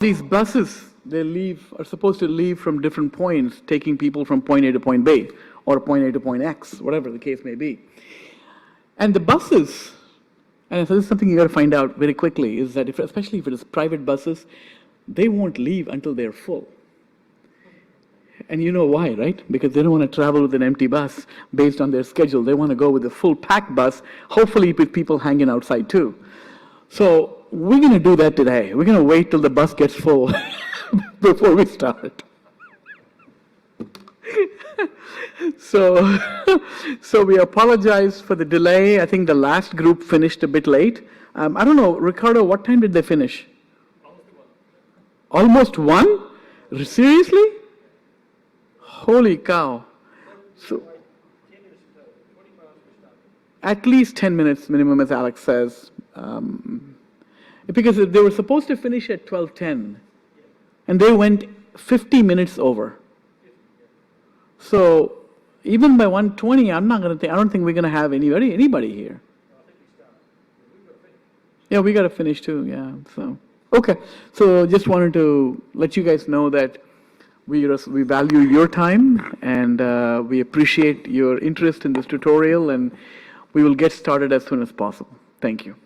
These buses, are supposed to leave from different points, taking people from point A to point B, or point A to point X, whatever the case may be. And the buses, and so this is something you got to find out very quickly, is that especially if it is private buses, they won't leave until they're full. And you know why, right? Because they don't want to travel with an empty bus based on their schedule. They want to go with a full packed bus, hopefully with people hanging outside too. So we're going to do that today. We're going to wait till the bus gets full before we start. So we apologize for the delay. I think the last group finished a bit late. I don't know, Ricardo, what time did they finish? Almost one? Seriously? Holy cow. So, at least 10 minutes minimum, as Alex says. Because they were supposed to finish at 12:10, and they went 50 minutes over. So even by 1:20, I don't think we're going to have anybody here. Yeah, we got to finish too. Yeah. So okay. So just wanted to let you guys know that we value your time, and we appreciate your interest in this tutorial, and we will get started as soon as possible. Thank you.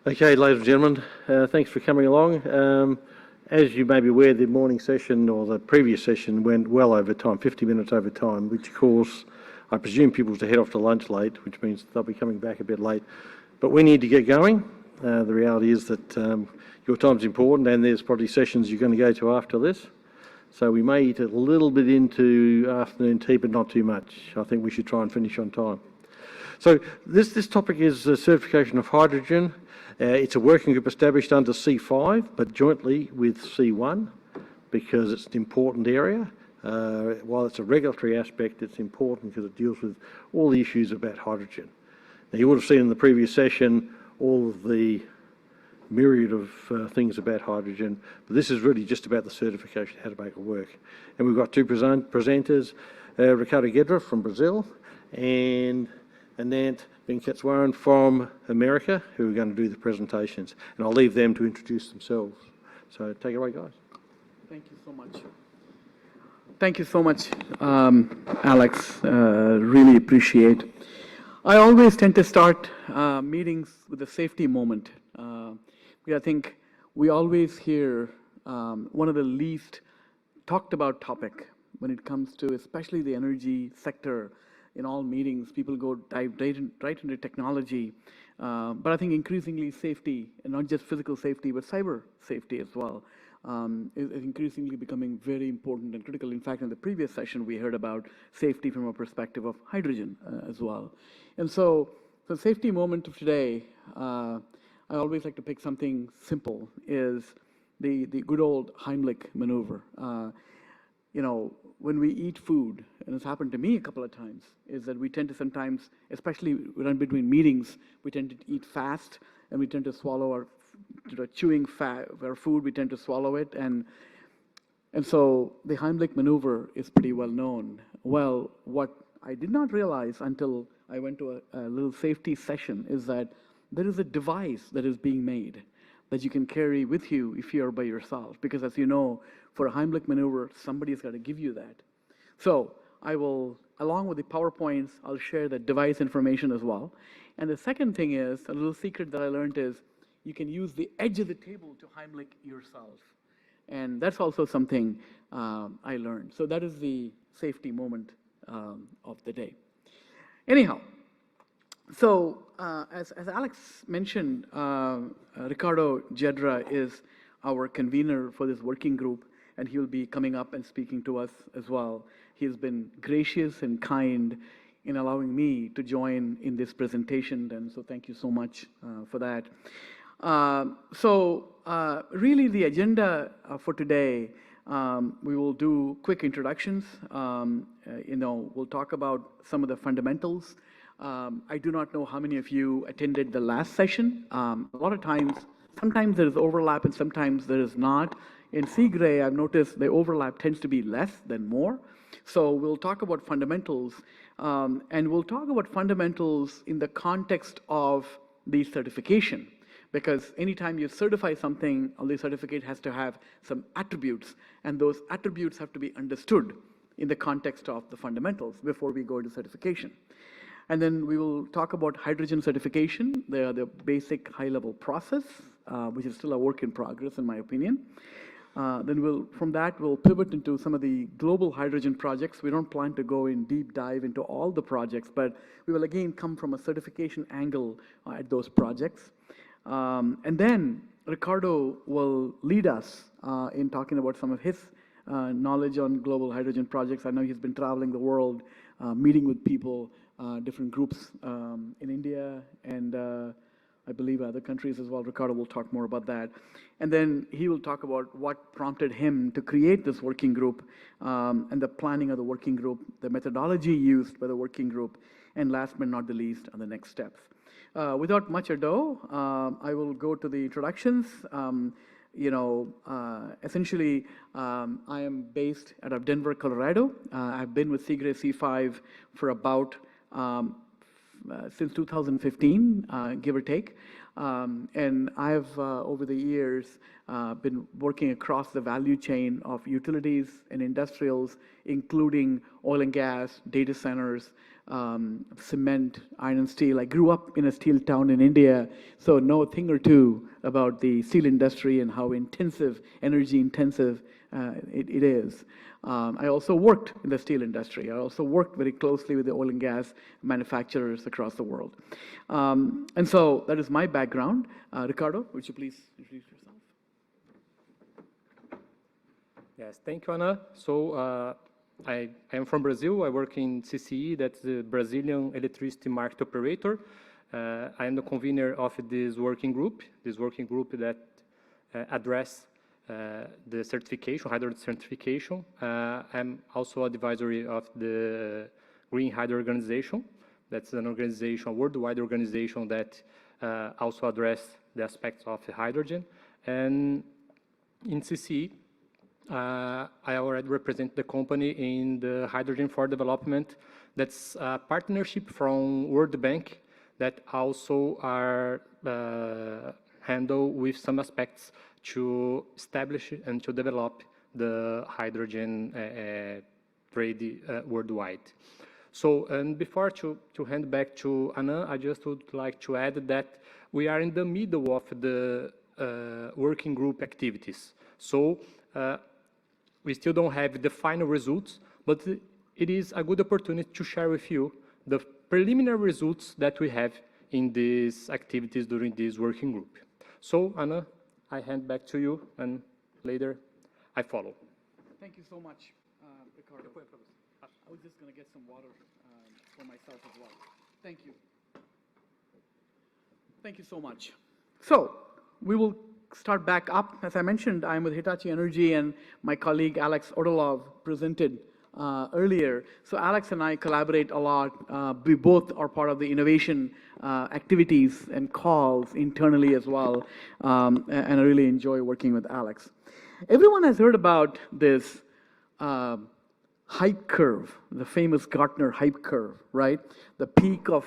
Okay, ladies and gentlemen, thanks for coming along. As you may be aware, the morning session or the previous session went well over time, 50 minutes over time, which caused, I presume, people to head off to lunch late, which means they'll be coming back a bit late. But we need to get going. The reality is that your time's important, and there's probably sessions you're going to go to after this. So we may eat a little bit into afternoon tea, but not too much. I think we should try and finish on time. So this topic is certification of hydrogen. It's a working group established under C5, but jointly with C1, because it's an important area. While it's a regulatory aspect, it's important because it deals with all the issues about hydrogen. Now, you would have seen in the previous session all of the myriad of things about hydrogen, but this is really just about the certification, how to make it work. And we've got two presenters, Ricardo Guedra from Brazil and Anant Venkateswaran from America, who are going to do the presentations. And I'll leave them to introduce themselves. So take it away, guys. Thank you so much. Thank you so much, Alex. Really appreciate. I always tend to start meetings with a safety moment. I think we always hear one of the least talked about topic when it comes to especially the energy sector. In all meetings, people dive right into technology. But I think increasingly safety, and not just physical safety, but cyber safety as well, is increasingly becoming very important and critical. In fact, in the previous session, we heard about safety from a perspective of hydrogen as well. And so the safety moment of today, I always like to pick something simple, is the good old Heimlich maneuver. When we eat food, and it's happened to me a couple of times, is that we tend to sometimes, especially run between meetings, we tend to eat fast, and we tend to swallow our chewing our food, we tend to swallow it, and so the Heimlich maneuver is pretty well known. Well, what I did not realize until I went to a little safety session is that there is a device that is being made that you can carry with you if you're by yourself, because as you know, for a Heimlich maneuver, somebody's got to give you that. So I will, along with the PowerPoints, I'll share the device information as well. And the second thing is, a little secret that I learned is, you can use the edge of the table to Heimlich yourself. And that's also something I learned. So that is the safety moment of the day. Anyhow, so as Alex mentioned, Ricardo Guedra is our convener for this working group, and he will be coming up and speaking to us as well. He has been gracious and kind in allowing me to join in this presentation, and so thank you so much for that. Really the agenda for today, we will do quick introductions. We'll talk about some of the fundamentals. I do not know how many of you attended the last session. A lot of times, sometimes there is overlap and sometimes there is not. In CGRE, I've noticed the overlap tends to be less than more. So we'll talk about fundamentals, and we'll talk about fundamentals in the context of the certification. Because anytime you certify something, the certificate has to have some attributes, and those attributes have to be understood in the context of the fundamentals before we go to certification. And then we will talk about hydrogen certification, the basic high-level process, which is still a work in progress in my opinion. Then from that, we'll pivot into some of the global hydrogen projects. We don't plan to go in deep dive into all the projects, but we will again come from a certification angle at those projects. And then Ricardo will lead us in talking about some of his knowledge on global hydrogen projects. I know he's been traveling the world, meeting with people, different groups in India and I believe other countries as well. Ricardo will talk more about that. And then he will talk about what prompted him to create this working group and the planning of the working group, the methodology used by the working group, and last but not the least, on the next steps. Without much ado, I will go to the introductions. Essentially, I am based out of Denver, Colorado. I've been with CGRE C5 for about since 2015, give or take. And I've, over the years, been working across the value chain of utilities and industrials, including oil and gas, data centers, cement, iron and steel. I grew up in a steel town in India, so know a thing or two about the steel industry and how intensive, energy intensive it is. I also worked in the steel industry. I also worked very closely with the oil and gas manufacturers across the world. And so that is my background. Ricardo, would you please introduce yourself? Yes, thank you, Ana. So I am from Brazil. I work in CCE, that's the Brazilian Electricity Market Operator. I am the convener of this working group that address the certification, hydrogen certification. I'm also advisory of the Green Hydrogen Organization. That's an organization, a worldwide organization that also address the aspects of hydrogen. And in CCE, I already represent the company in the Hydrogen for Development. That's a partnership from World Bank that also are handled with some aspects to establish and to develop the hydrogen trade worldwide. So, and before to hand back to Anna, I just would like to add that we are in the middle of the working group activities. So, we still don't have the final results, but it is a good opportunity to share with you the preliminary results that we have in these activities during this working group. So, Anna, I hand back to you, and later I follow. Thank you so much, Ricardo. I was just going to get some water for myself as well. Thank you. Thank you so much. So, we will start back up. As I mentioned, I'm with Hitachi Energy, and my colleague Alex Orlov presented earlier. So Alex and I collaborate a lot. We both are part of the innovation activities and calls internally as well, and I really enjoy working with Alex. Everyone has heard about this hype curve, the famous Gartner hype curve, right? The peak of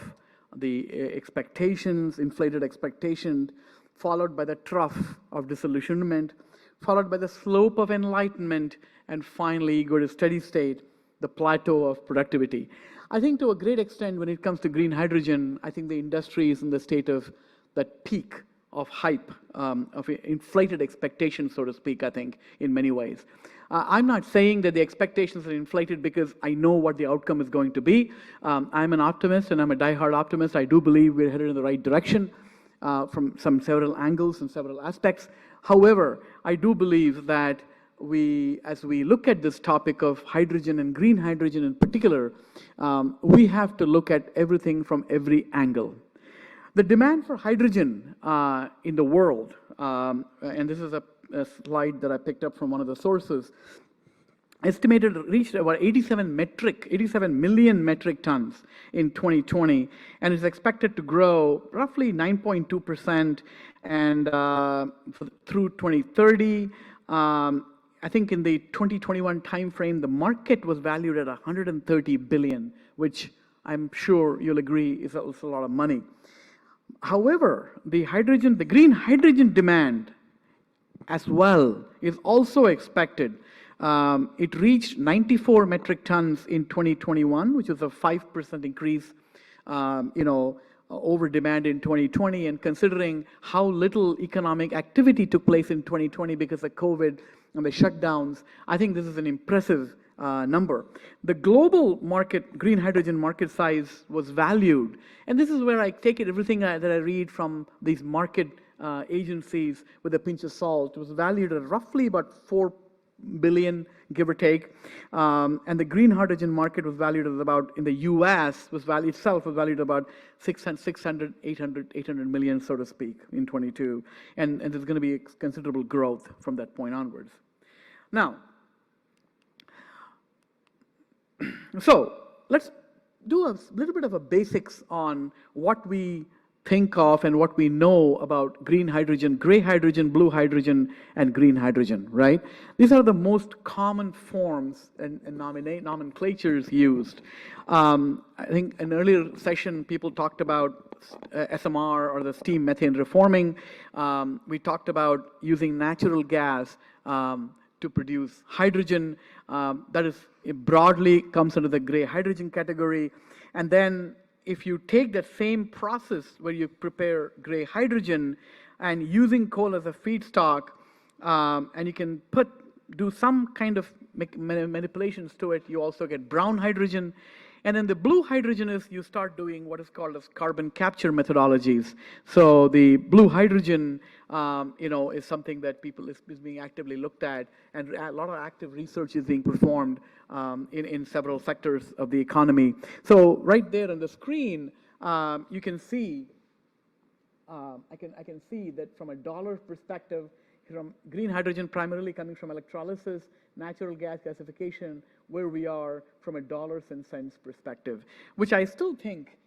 the expectations, inflated expectations, followed by the trough of disillusionment, followed by the slope of enlightenment, and finally go to steady state, the plateau of productivity. I think to a great extent when it comes to green hydrogen, I think the industry is in the state of that peak of hype, of inflated expectations, so to speak, I think, in many ways. I'm not saying that the expectations are inflated because I know what the outcome is going to be. I'm an optimist and I'm a diehard optimist. I do believe we're headed in the right direction from several angles and several aspects. However, I do believe that as we look at this topic of hydrogen and green hydrogen in particular, we have to look at everything from every angle. The demand for hydrogen in the world, and this is a slide that I picked up from one of the sources, estimated reached about 87 million metric tons in 2020, and is expected to grow roughly 9.2% and through 2030. I think in the 2021 timeframe, the market was valued at 130 billion, which I'm sure you'll agree is also a lot of money. However, the green hydrogen demand as well is also expected. It reached 94 metric tons in 2021, which is a 5% increase, over demand in 2020. And considering how little economic activity took place in 2020 because of COVID and the shutdowns, I think this is an impressive number. The global market, green hydrogen market size was valued, and this is where I take it, everything that I read from these market agencies with a pinch of salt, was valued at roughly about 4 billion, give or take, and the green hydrogen market was valued at about, in the US, was valued at about 800 million, so to speak, in 22, and there's going to be considerable growth from that point onwards. Now, so let's do a little bit of a basics on what we think of and what we know about green hydrogen, gray hydrogen, blue hydrogen, and green hydrogen, right? These are the most common forms and nomenclatures used. I think in an earlier session, people talked about SMR, or the steam methane reforming. We talked about using natural gas to produce hydrogen. That is, it broadly comes under the gray hydrogen category. And then if you take that same process where you prepare gray hydrogen and using coal as a feedstock, and you can do some kind of manipulations to it, you also get brown hydrogen. And then the blue hydrogen is you start doing what is called as carbon capture methodologies. So the blue hydrogen, is something that is being actively looked at, and a lot of active research is being performed in several sectors of the economy. So right there on the screen, you can see, I can see that from a dollar perspective, from green hydrogen primarily coming from electrolysis, natural gas gasification, where we are from a dollars and cents perspective, which I still think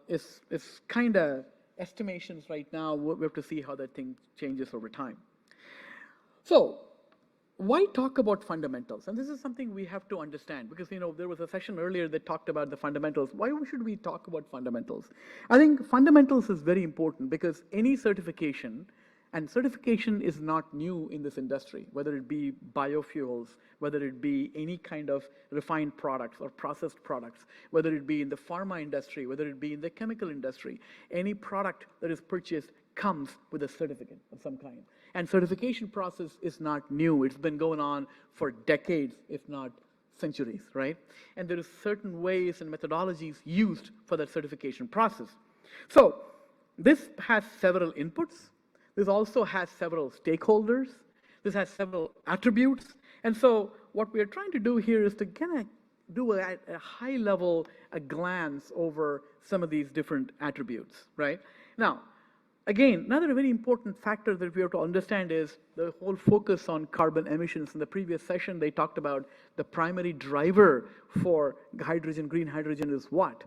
is kind of estimations right now. We have to see how that thing changes over time. So why talk about fundamentals? And this is something we have to understand, because there was a session earlier that talked about the fundamentals. Why should we talk about fundamentals? I think fundamentals is very important because any certification, and certification is not new in this industry, whether it be biofuels, whether it be any kind of refined products or processed products, whether it be in the pharma industry, whether it be in the chemical industry. Any product that is purchased comes with a certificate of some kind. And certification process is not new. It's been going on for decades, if not centuries, right? And there is certain ways and methodologies used for that certification process. So this has several inputs. This also has several stakeholders. This has several attributes. And so what we are trying to do here is to kind of do a high level, a glance over some of these different attributes, right? Now, again, another very important factor that we have to understand is the whole focus on carbon emissions. In the previous session, they talked about the primary driver for hydrogen, green hydrogen is what?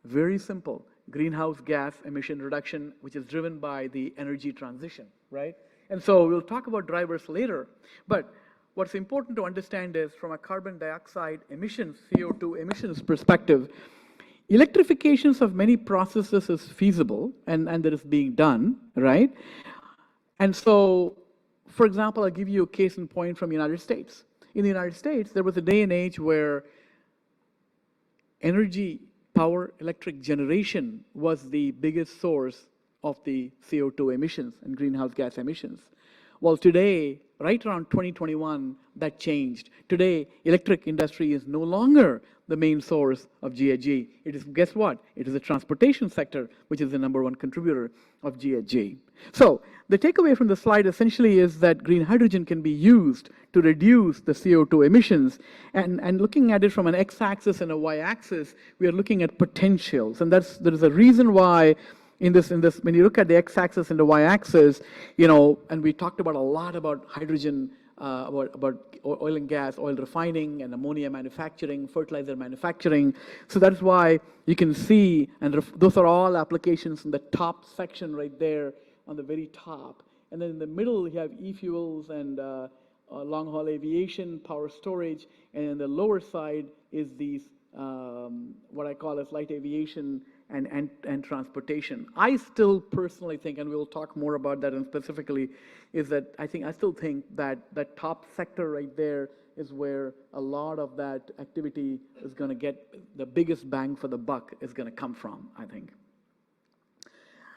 Very simple. Greenhouse gas emission reduction, which is driven by the energy transition, right? And so we'll talk about drivers later. But what's important to understand is from a carbon dioxide emissions, CO2 emissions perspective, electrifications of many processes is feasible and that is being done, right? And so, for example, I'll give you a case in point from the United States. In the United States, there was a day and age where energy power electric generation was the biggest source of the CO2 emissions and greenhouse gas emissions. Well, today, right around 2021, that changed. Today, electric industry is no longer the main source of GHG. It is, guess what? It is the transportation sector, which is the #1 contributor of GHG. So the takeaway from the slide essentially is that green hydrogen can be used to reduce the CO2 emissions. And looking at it from an x-axis and a y-axis, we are looking at potentials. And there is a reason why in this, when you look at the x-axis and the y-axis, and we talked about a lot about hydrogen, about oil and gas, oil refining and ammonia manufacturing, fertilizer manufacturing. So that's why you can see, and those are all applications in the top section right there on the very top. And then in the middle, you have e-fuels and long-haul aviation, power storage, and in the lower side is these, what I call as light aviation and transportation. I still personally think, and we'll talk more about that and specifically, is that I still think that that top sector right there is where a lot of that activity is going to get the biggest bang for the buck is going to come from, I think.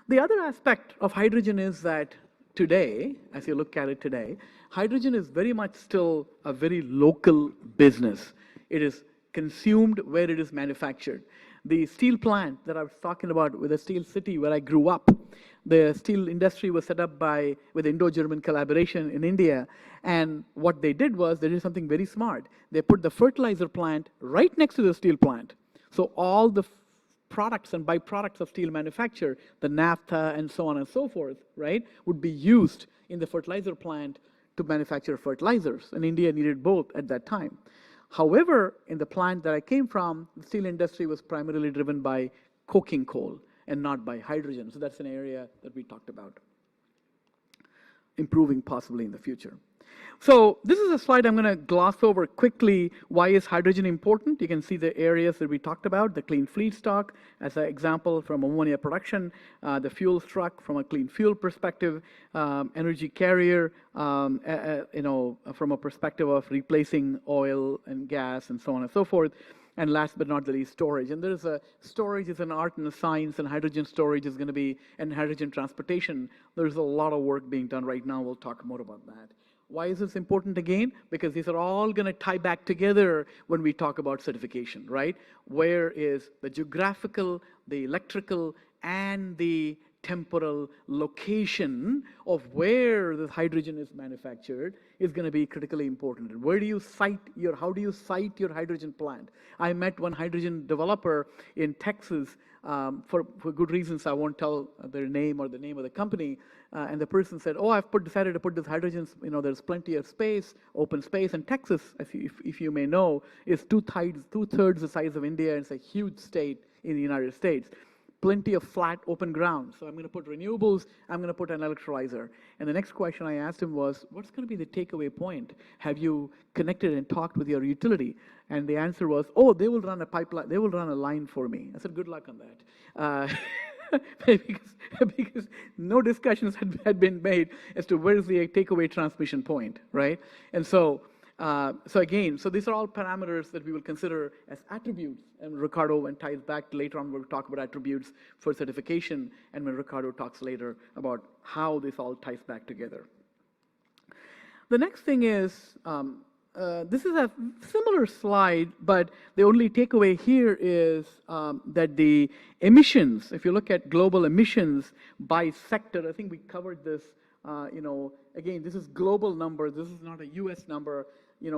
The other aspect of hydrogen is that today, as you look at it today, hydrogen is very much still a very local business. It is consumed where it is manufactured. The steel plant that I was talking about with the Steel City where I grew up, the steel industry was set up with Indo-German collaboration in India. And what they did was they did something very smart. They put the fertilizer plant right next to the steel plant. So all the products and byproducts of steel manufacture, the naphtha and so on and so forth, right, would be used in the fertilizer plant to manufacture fertilizers. And India needed both at that time. However, in the plant that I came from, the steel industry was primarily driven by coking coal and not by hydrogen. So that's an area that we talked about improving possibly in the future. So this is a slide I'm going to gloss over quickly. Why is hydrogen important? You can see the areas that we talked about, the clean fleet stock as an example from ammonia production, the fuel truck from a clean fuel perspective, energy carrier, from a perspective of replacing oil and gas and so on and so forth. And last but not the least, storage. And there's storage is an art and a science, and hydrogen storage is going to be, and hydrogen transportation. There's a lot of work being done right now. We'll talk more about that. Why is this important again? Because these are all going to tie back together when we talk about certification, right? Where is the geographical, the electrical, and the temporal location of where the hydrogen is manufactured is going to be critically important. Where do you site your, how do you site your hydrogen plant? I met one hydrogen developer in Texas, for good reasons. I won't tell their name or the name of the company. And the person said, oh, I've decided to put this hydrogen, there's plenty of space, open space. And Texas, if you may know, is two-thirds the size of India, and it's a huge state in the United States. Plenty of flat, open ground. So I'm going to put renewables, I'm going to put an electrolyzer. And the next question I asked him was, what's going to be the takeaway point? Have you connected and talked with your utility? And the answer was, oh, they will run a pipeline, they will run a line for me. I said, good luck on that. Because no discussions had been made as to where is the takeaway transmission point, right? And so again, these are all parameters that we will consider as attributes. And Ricardo, when ties back later on, we'll talk about attributes for certification, and when Ricardo talks later about how this all ties back together. The next thing is, this is a similar slide, but the only takeaway here is that the emissions, if you look at global emissions by sector, I think we covered this, again, this is global number, this is not a US number.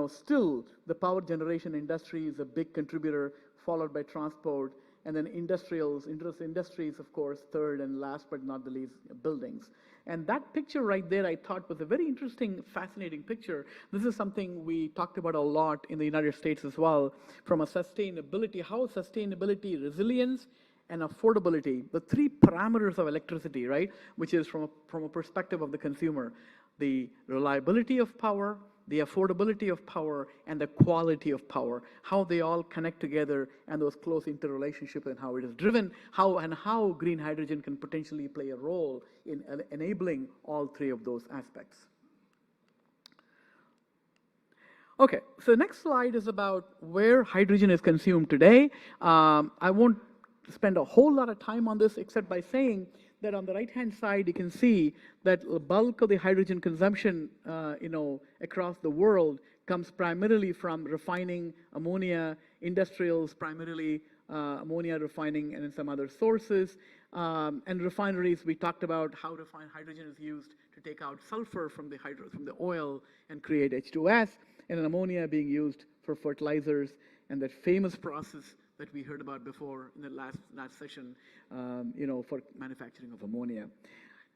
Still the power generation industry is a big contributor, followed by transport, and then industries, of course, third, and last but not the least, buildings. And that picture right there, I thought, was a very interesting, fascinating picture. This is something we talked about a lot in the United States as well, from a sustainability, how sustainability, resilience, and affordability, the three parameters of electricity, right, which is from a perspective of the consumer, the reliability of power, the affordability of power, and the quality of power, how they all connect together, and those close interrelationships, and how it is driven, how green hydrogen can potentially play a role in enabling all three of those aspects. Okay, so the next slide is about where hydrogen is consumed today. I won't spend a whole lot of time on this, except by saying that on the right-hand side, you can see that the bulk of the hydrogen consumption, across the world comes primarily from refining, ammonia, industrials, primarily ammonia refining, and in some other sources. And refineries, we talked about how refined hydrogen is used to take out sulfur from the oil and create H2S, and then ammonia being used for fertilizers, and that famous process that we heard about before in the last session, for manufacturing of ammonia.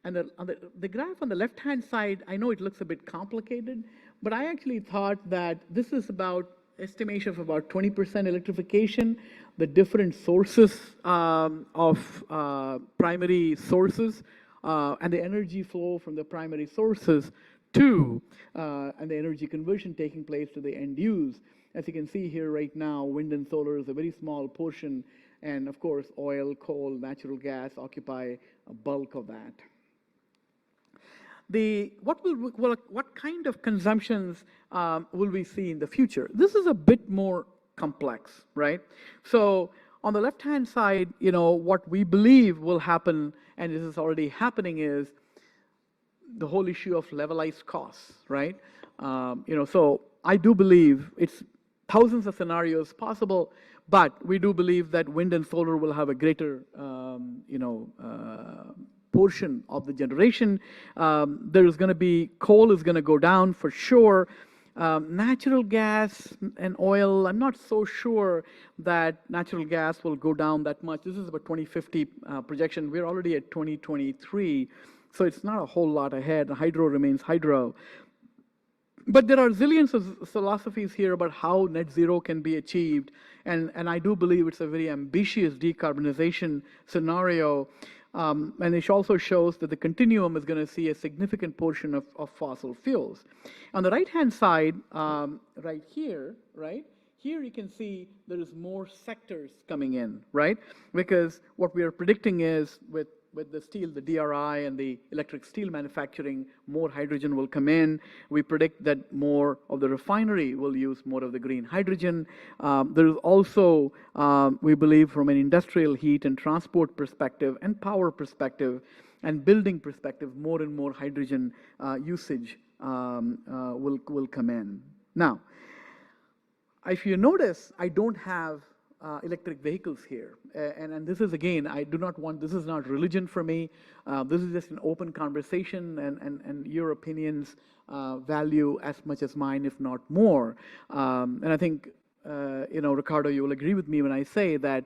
And the graph on the left-hand side, I know it looks a bit complicated, but I actually thought that this is about estimation of about 20% electrification, the different sources of primary sources, and the energy flow from the primary sources to, and the energy conversion taking place to the end use. As you can see here right now, wind and solar is a very small portion, and of course, oil, coal, natural gas occupy a bulk of that. What kind of consumptions will we see in the future? This is a bit more complex, right? So on the left-hand side, what we believe will happen, and this is already happening, is the whole issue of levelized costs, right? So I do believe it's thousands of scenarios possible, but we do believe that wind and solar will have a greater, portion of the generation. There's going to be, coal is going to go down for sure. Natural gas and oil, I'm not so sure that natural gas will go down that much. This is about 2050 projection. We're already at 2023, so it's not a whole lot ahead. Hydro remains hydro. But there are zillions of philosophies here about how net zero can be achieved, and I do believe it's a very ambitious decarbonization scenario, and it also shows that the continuum is going to see a significant portion of fossil fuels. On the right-hand side, right here, here you can see there is more sectors coming in, right? Because what we are predicting is with the steel, the DRI and the electric steel manufacturing, more hydrogen will come in. We predict that more of the refinery will use more of the green hydrogen. There is also, we believe, from an industrial heat and transport perspective and power perspective and building perspective, more and more hydrogen usage will come in. Now, if you notice, I don't have electric vehicles here. And this is, again, I do not want, this is not religion for me. This is just an open conversation, and your opinions value as much as mine, if not more. And I think, Ricardo, you will agree with me when I say that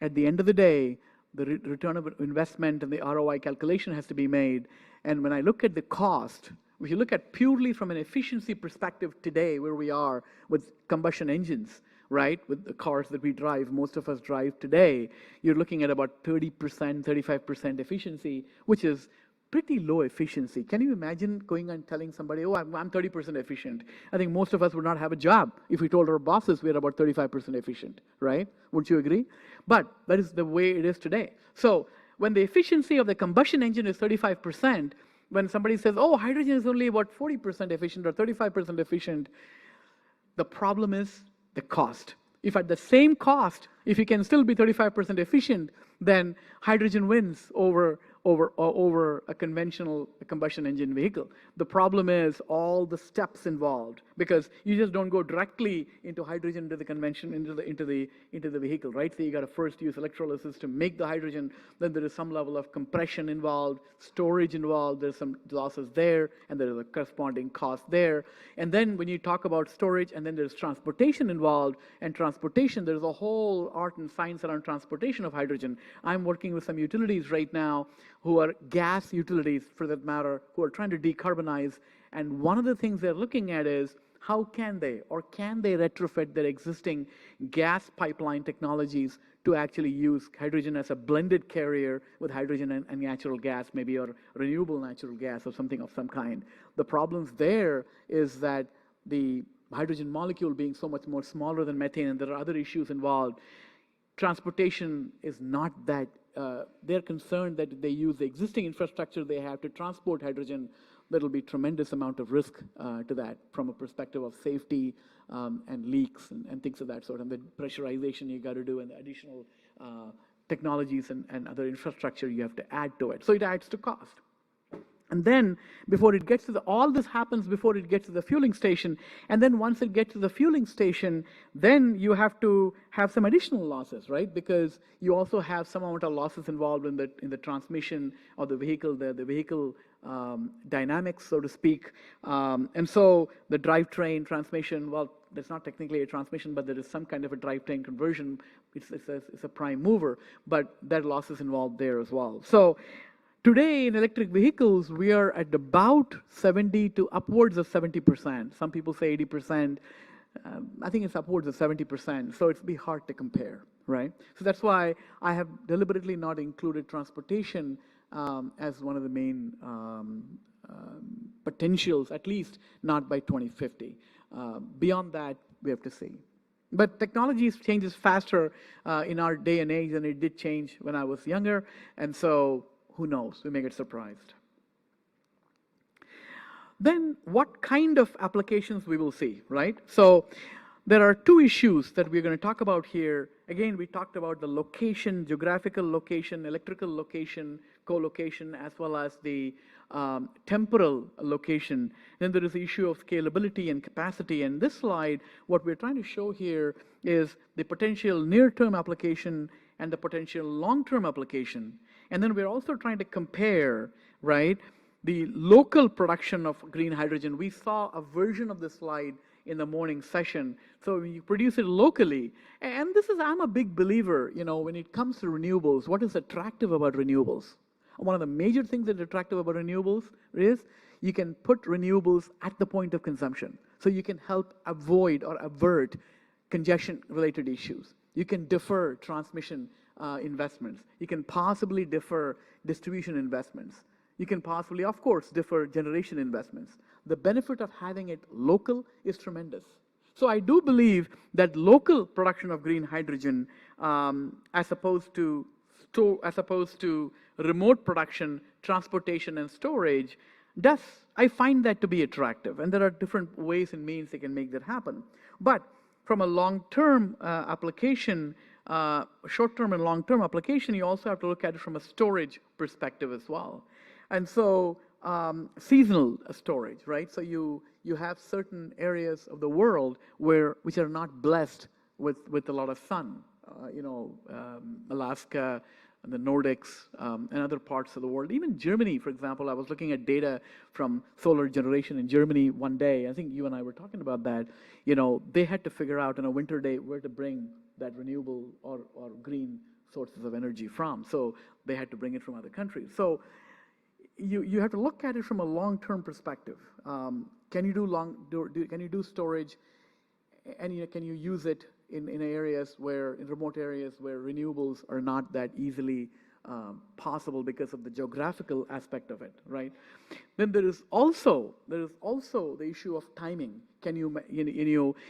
at the end of the day, the return of investment and the ROI calculation has to be made. And when I look at the cost, if you look at purely from an efficiency perspective today, where we are with combustion engines, right, with the cars that we drive, most of us drive today, you're looking at about 30%, 35% efficiency, which is pretty low efficiency. Can you imagine going and telling somebody, oh, I'm 30% efficient? I think most of us would not have a job if we told our bosses we're about 35% efficient, right? Wouldn't you agree? But that is the way it is today. So when the efficiency of the combustion engine is 35%, when somebody says, oh, hydrogen is only about 40% efficient or 35% efficient, the problem is the cost. If at the same cost, if you can still be 35% efficient, then hydrogen wins over a conventional combustion engine vehicle. The problem is all the steps involved, because you just don't go directly into hydrogen into the convention into the vehicle, right? So you got to first use electrolysis to make the hydrogen. Then there is some level of compression involved, storage involved. There's some losses there, and there is a corresponding cost there. And then when you talk about storage, and then there's transportation involved, and transportation, there's a whole art and science around transportation of hydrogen. I'm working with some utilities right now who are gas utilities, for that matter, who are trying to decarbonize. And one of the things they're looking at is how can they retrofit their existing gas pipeline technologies to actually use hydrogen as a blended carrier with hydrogen and natural gas, maybe, or renewable natural gas or something of some kind. The problems there is that the hydrogen molecule being so much more smaller than methane, and there are other issues involved. Transportation is not that, they're concerned that if they use the existing infrastructure they have to transport hydrogen, there'll be tremendous amount of risk to that from a perspective of safety and leaks and things of that sort, and the pressurization you got to do, and the additional technologies and other infrastructure you have to add to it. So it adds to cost. And then before it gets to all this happens before it gets to the fueling station. And then once it gets to the fueling station, then you have to have some additional losses, right? Because you also have some amount of losses involved in the transmission of the vehicle, the vehicle dynamics, so to speak. And so the drivetrain transmission, well, that's not technically a transmission, but there is some kind of a drivetrain conversion. It's a prime mover, but that loss is involved there as well. So today in electric vehicles, we are at about 70 to upwards of 70%. Some people say 80%. I think it's upwards of 70%. So it'd be hard to compare, right? So that's why I have deliberately not included transportation as one of the main potentials, at least not by 2050. Beyond that, we have to see. But technology changes faster in our day and age than it did change when I was younger. And so who knows? We may get surprised. Then what kind of applications we will see, right? So there are two issues that we're going to talk about here. Again, we talked about the location, geographical location, electrical location, co-location, as well as the temporal location. Then there is the issue of scalability and capacity. And this slide, what we're trying to show here is the potential near-term application and the potential long-term application. And then we're also trying to compare, right, the local production of green hydrogen. We saw a version of this slide in the morning session. So when you produce it locally, and this is, I'm a big believer, when it comes to renewables, what is attractive about renewables? One of the major things that's attractive about renewables is you can put renewables at the point of consumption. So you can help avoid or avert congestion-related issues. You can defer transmission investments. You can possibly defer distribution investments. You can possibly, of course, defer generation investments. The benefit of having it local is tremendous. So I do believe that local production of green hydrogen, as opposed to remote production, transportation, and storage, I find that to be attractive. And there are different ways and means they can make that happen. But from a long-term application, short-term and long-term application, you also have to look at it from a storage perspective as well. And so seasonal storage, right? So you have certain areas of the world which are not blessed with a lot of sun. Alaska, and the Nordics, and other parts of the world. Even Germany, for example, I was looking at data from solar generation in Germany one day. I think you and I were talking about that. They had to figure out on a winter day where to bring that renewable or green sources of energy from. So they had to bring it from other countries. So you have to look at it from a long-term perspective. Can you do storage, and can you use it in remote areas where renewables are not that easily possible because of the geographical aspect of it, right? Then there is also the issue of timing. Can you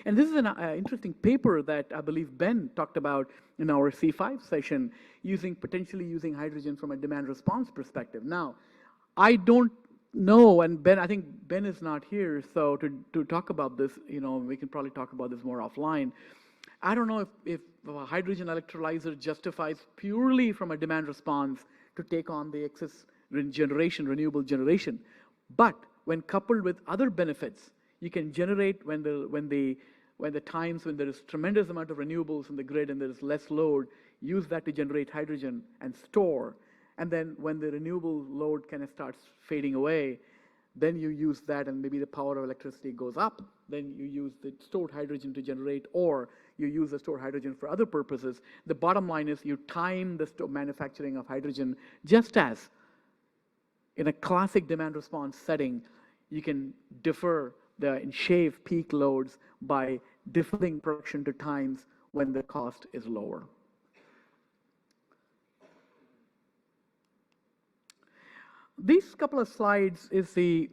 and this is an interesting paper that I believe Ben talked about in our C5 session, potentially using hydrogen from a demand response perspective. Now, I don't know, and I think Ben is not here, so to talk about this, we can probably talk about this more offline. I don't know if a hydrogen electrolyzer justifies purely from a demand response to take on the excess renewable generation. But when coupled with other benefits, you can generate when the times when there is tremendous amount of renewables in the grid and there is less load, use that to generate hydrogen and store. And then when the renewable load kind of starts fading away, then you use that and maybe the power of electricity goes up. Then you use the stored hydrogen to generate, or you use the stored hydrogen for other purposes. The bottom line is you time the manufacturing of hydrogen, just as in a classic demand response setting, you can defer and shave peak loads by deferring production to times when the cost is lower. These couple of slides is the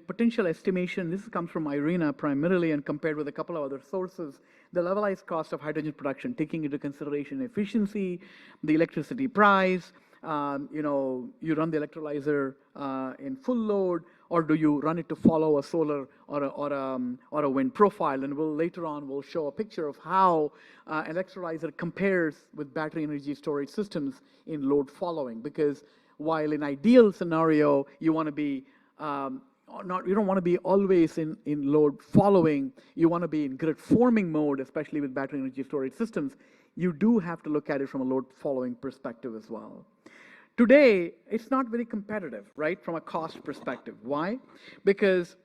potential estimation. This comes from IRENA primarily and compared with a couple of other sources. The levelized cost of hydrogen production, taking into consideration efficiency, the electricity price, you run the electrolyzer in full load, or do you run it to follow a solar or a wind profile? And later on we'll show a picture of how electrolyzer compares with battery energy storage systems in load following. Because while in ideal scenario you want to be you don't want to be always in load following, you want to be in grid forming mode, especially with battery energy storage systems. You do have to look at it from a load following perspective as well. Today, it's not very competitive, right, from a cost perspective. Why? Because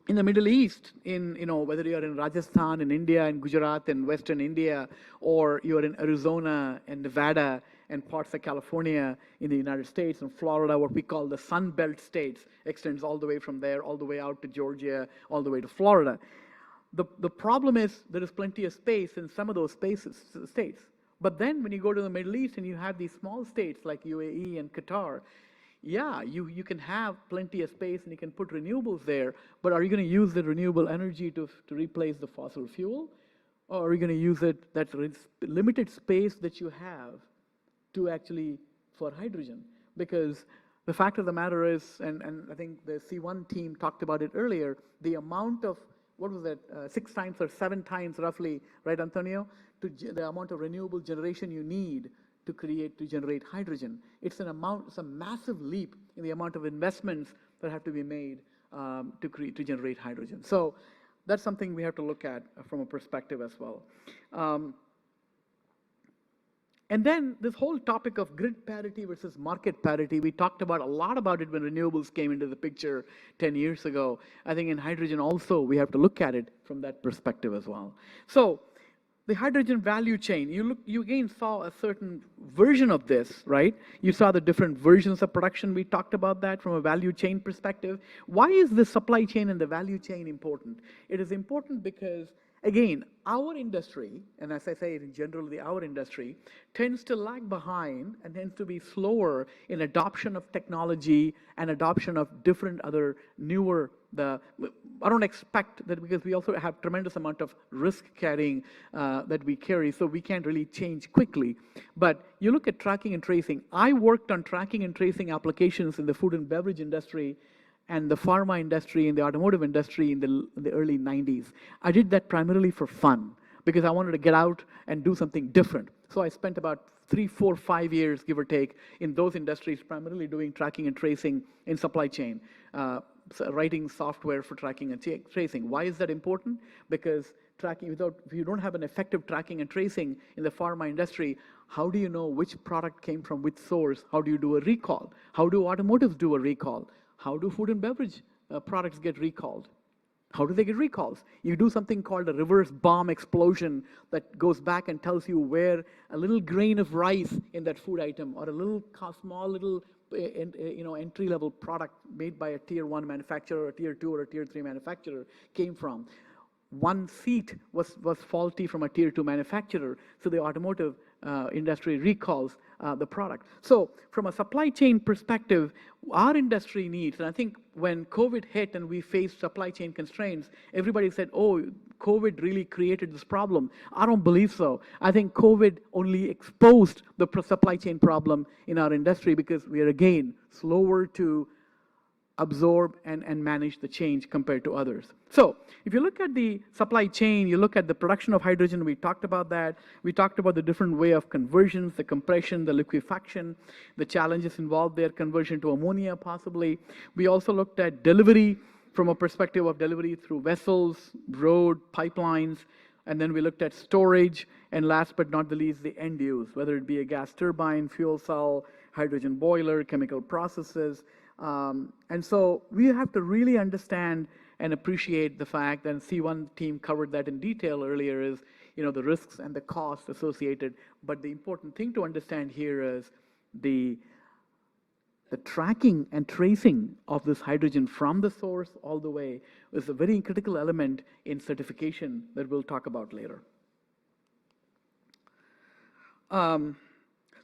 in the Middle East, whether you're in Rajasthan, in India, in Gujarat, in Western India, or you're in Arizona and Nevada and parts of California in the United States, and Florida, what we call the Sun Belt states, extends all the way from there, all the way out to Georgia, all the way to Florida. The problem is there is plenty of space in some of those states. But then when you go to the Middle East and you have these small states like UAE and Qatar, yeah, you can have plenty of space and you can put renewables there, but are you going to use the renewable energy to replace the fossil fuel? Or are you going to use that limited space that you have to actually for hydrogen? Because the fact of the matter is, and I think the C1 team talked about it earlier, the amount of, 6 times or 7 times roughly, right, Antonio? The amount of renewable generation you need to generate hydrogen. It's a massive leap in the amount of investments that have to be made to generate hydrogen. So that's something we have to look at from a perspective as well. And then this whole topic of grid parity versus market parity, we talked about a lot about it when renewables came into the picture 10 years ago. I think in hydrogen also we have to look at it from that perspective as well. So the hydrogen value chain, you again saw a certain version of this, right? You saw the different versions of production. We talked about that from a value chain perspective. Why is the supply chain and the value chain important? It is important because, again, our industry, and as I say in general, our industry, tends to lag behind and tends to be slower in adoption of technology and adoption of different other newer, I don't expect that, because we also have tremendous amount of risk carrying that we carry, so we can't really change quickly. But you look at tracking and tracing. I worked on tracking and tracing applications in the food and beverage industry and the pharma industry and the automotive industry in the early 90s. I did that primarily for fun. because I wanted to get out and do something different. So I spent about 3, 4, 5 years, give or take, in those industries, primarily doing tracking and tracing in supply chain, writing software for tracking and tracing. Why is that important? Because if you don't have an effective tracking and tracing in the pharma industry, how do you know which product came from which source? How do you do a recall? How do automotives do a recall? How do food and beverage products get recalled? How do they get recalls? You do something called a reverse bomb explosion that goes back and tells you where a little grain of rice in that food item or a little small little entry-level product made by a tier 1 manufacturer, or a tier 2 or a tier 3 manufacturer came from. One seat was faulty from a tier 2 manufacturer, so the automotive industry recalls the product. So from a supply chain perspective, our industry needs, and I think when COVID hit and we faced supply chain constraints, everybody said, oh, COVID really created this problem. I don't believe so. I think COVID only exposed the supply chain problem in our industry because we are, again, slower to absorb and manage the change compared to others. So if you look at the supply chain, you look at the production of hydrogen, we talked about that. We talked about the different way of conversions, the compression, the liquefaction, the challenges involved there, conversion to ammonia possibly. We also looked at delivery from a perspective of delivery through vessels, road, pipelines, and then we looked at storage, and last but not the least, the end use, whether it be a gas turbine, fuel cell, hydrogen boiler, chemical processes. And so we have to really understand and appreciate the fact, and C1 team covered that in detail earlier, is the risks and the costs associated. But the important thing to understand here is the tracking and tracing of this hydrogen from the source all the way is a very critical element in certification that we'll talk about later.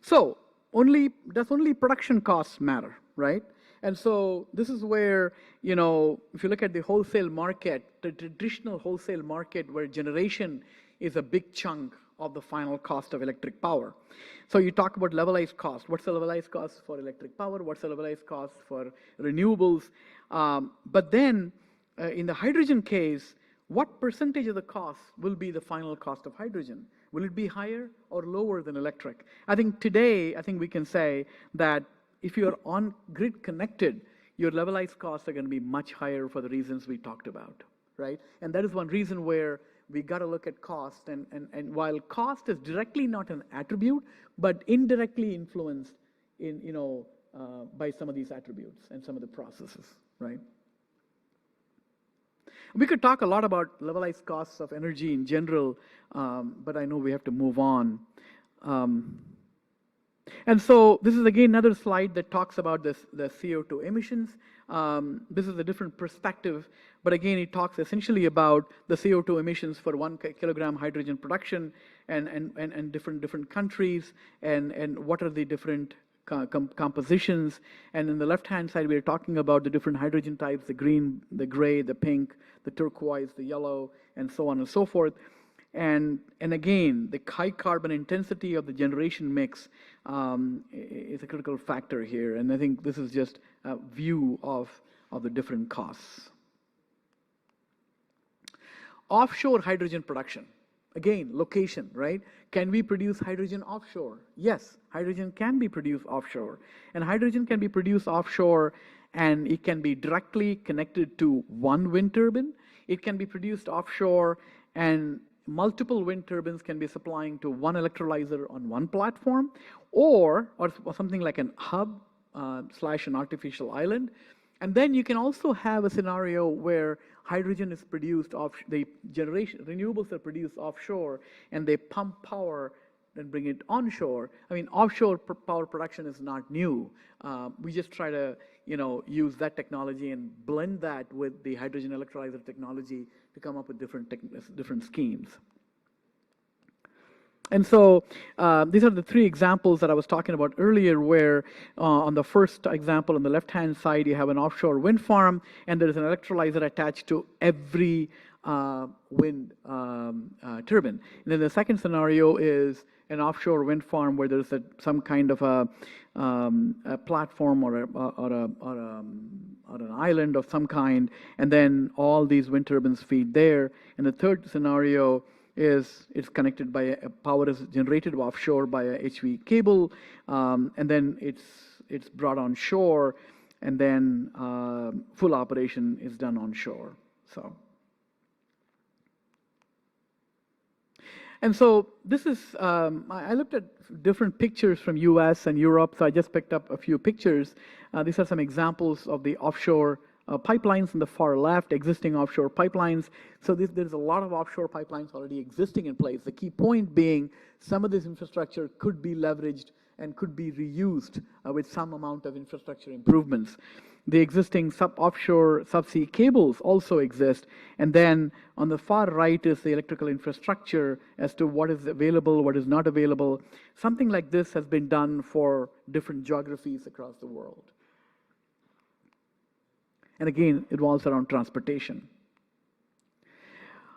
So does only production costs matter, right? And so this is where, if you look at the wholesale market, the traditional wholesale market where generation is a big chunk of the final cost of electric power. So you talk about levelized cost. What's the levelized cost for electric power? What's the levelized cost for renewables? But then in the hydrogen case, what percentage of the cost will be the final cost of hydrogen? Will it be higher or lower than electric? I think today, we can say that if you're on grid connected, your levelized costs are going to be much higher for the reasons we talked about, right? And that is one reason where we got to look at cost. And while cost is directly not an attribute, but indirectly influenced by some of these attributes and some of the processes, right? We could talk a lot about levelized costs of energy in general, but I know we have to move on. And so this is again another slide that talks about the CO2 emissions. This is a different perspective, but again it talks essentially about the CO2 emissions for 1 kilogram hydrogen production and different countries and what are the different compositions. And in the left-hand side, we're talking about the different hydrogen types: the green, the gray, the pink, the turquoise, the yellow, and so on and so forth. And again, the high carbon intensity of the generation mix is a critical factor here. And I think this is just a view of the different costs. Offshore hydrogen production. Again, location, right? Can we produce hydrogen offshore? Yes, hydrogen can be produced offshore. And hydrogen can be produced offshore, and it can be directly connected to one wind turbine. It can be produced offshore, and multiple wind turbines can be supplying to one electrolyzer on one platform, or something like an hub / an artificial island. And then you can also have a scenario where hydrogen is produced renewables are produced offshore, and they pump power and bring it onshore. Offshore power production is not new. We just try to, use that technology and blend that with the hydrogen electrolyzer technology to come up with different schemes. And so these are the 3 examples that I was talking about earlier, where on the first example on the left-hand side, you have an offshore wind farm, and there is an electrolyzer attached to every wind turbine. And then the second scenario is an offshore wind farm where there's some kind of a platform or an island of some kind, and then all these wind turbines feed there. And the third scenario is it's connected by power is generated offshore by a HV cable, and then it's brought on shore, and then full operation is done on shore. And so this is, I looked at different pictures from US and Europe, so I just picked up a few pictures. These are some examples of the offshore pipelines on the far left, existing offshore pipelines. So there's a lot of offshore pipelines already existing in place. The key point being some of this infrastructure could be leveraged and could be reused with some amount of infrastructure improvements. The existing offshore subsea cables also exist. And then on the far right is the electrical infrastructure as to what is available, what is not available. Something like this has been done for different geographies across the world. And again, it revolves around transportation.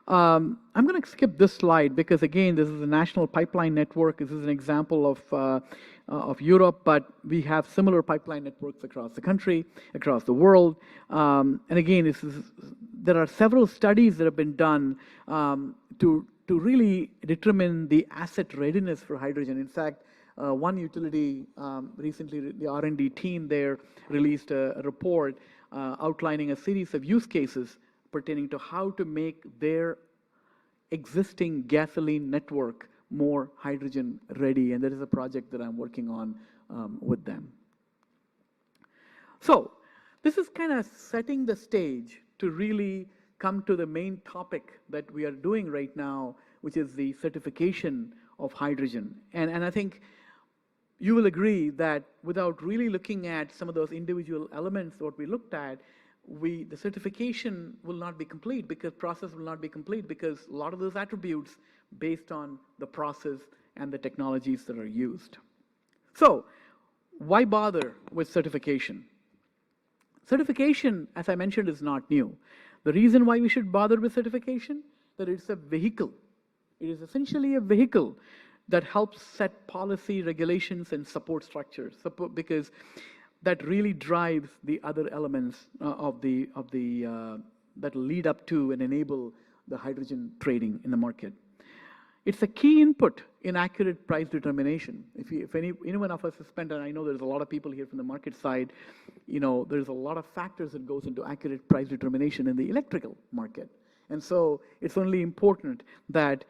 I'm going to skip this slide because, again, this is a national pipeline network. This is an example of Europe, but we have similar pipeline networks across the country, across the world. And again, there are several studies that have been done to really determine the asset readiness for hydrogen. In fact, one utility recently, the R&D team there released a report outlining a series of use cases pertaining to how to make their existing gasoline network more hydrogen ready, and that is a project that I'm working on with them. So this is kind of setting the stage to really come to the main topic that we are doing right now, which is the certification of hydrogen. And I think you will agree that without really looking at some of those individual elements what we looked at, the certification will not be complete, because process will not be complete, because a lot of those attributes based on the process and the technologies that are used. So why bother with certification? Certification, as I mentioned, is not new. The reason why we should bother with certification, that it's a vehicle. It is essentially a vehicle that helps set policy, regulations, and support structures, because that really drives the other elements that lead up to and enable the hydrogen trading in the market. It's a key input in accurate price determination. If any one of us has spent, and I know there's a lot of people here from the market side, there's a lot of factors that goes into accurate price determination in the electrical market. And so it's only important that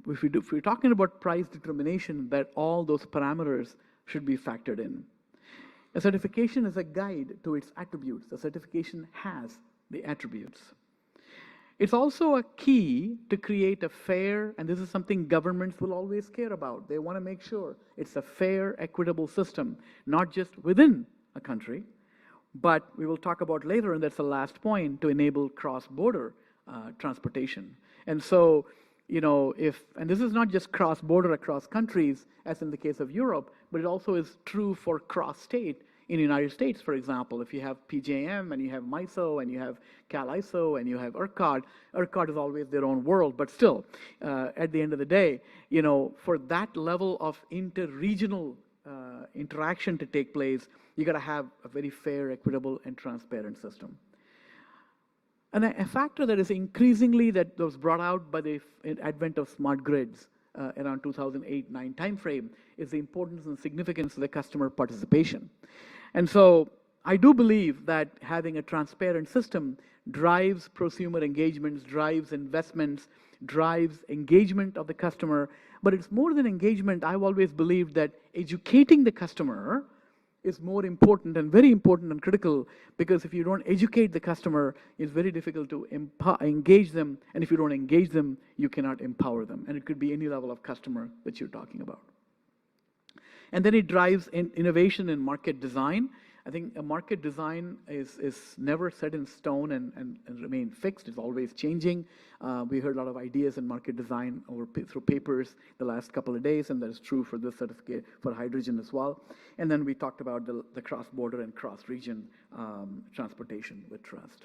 if we're talking about price determination, that all those parameters should be factored in. A certification is a guide to its attributes. The certification has the attributes. It's also a key to create a fair, and this is something governments will always care about. They want to make sure it's a fair, equitable system, not just within a country, but we will talk about later, and that's the last point, to enable cross-border transportation. And so, and this is not just cross-border across countries, as in the case of Europe, but it also is true for cross-state in the United States, for example. If you have PJM and you have MISO and you have CAISO and you have ERCOT is always their own world, but still, at the end of the day, for that level of interregional interaction to take place, you got to have a very fair, equitable, and transparent system. And a factor that is increasingly that was brought out by the advent of smart grids around 2008-9 timeframe is the importance and significance of the customer participation. And so I do believe that having a transparent system drives prosumer engagements, drives investments, drives engagement of the customer. But it's more than engagement. I've always believed that educating the customer is more important and very important and critical, because if you don't educate the customer, it's very difficult to engage them, and if you don't engage them, you cannot empower them, and it could be any level of customer that you're talking about. And then it drives innovation in market design. I think a market design is never set in stone and remain fixed. It's always changing. We heard a lot of ideas in market design through papers the last couple of days, and that is true for this certificate for hydrogen as well. And then we talked about the cross-border and cross-region transportation with trust.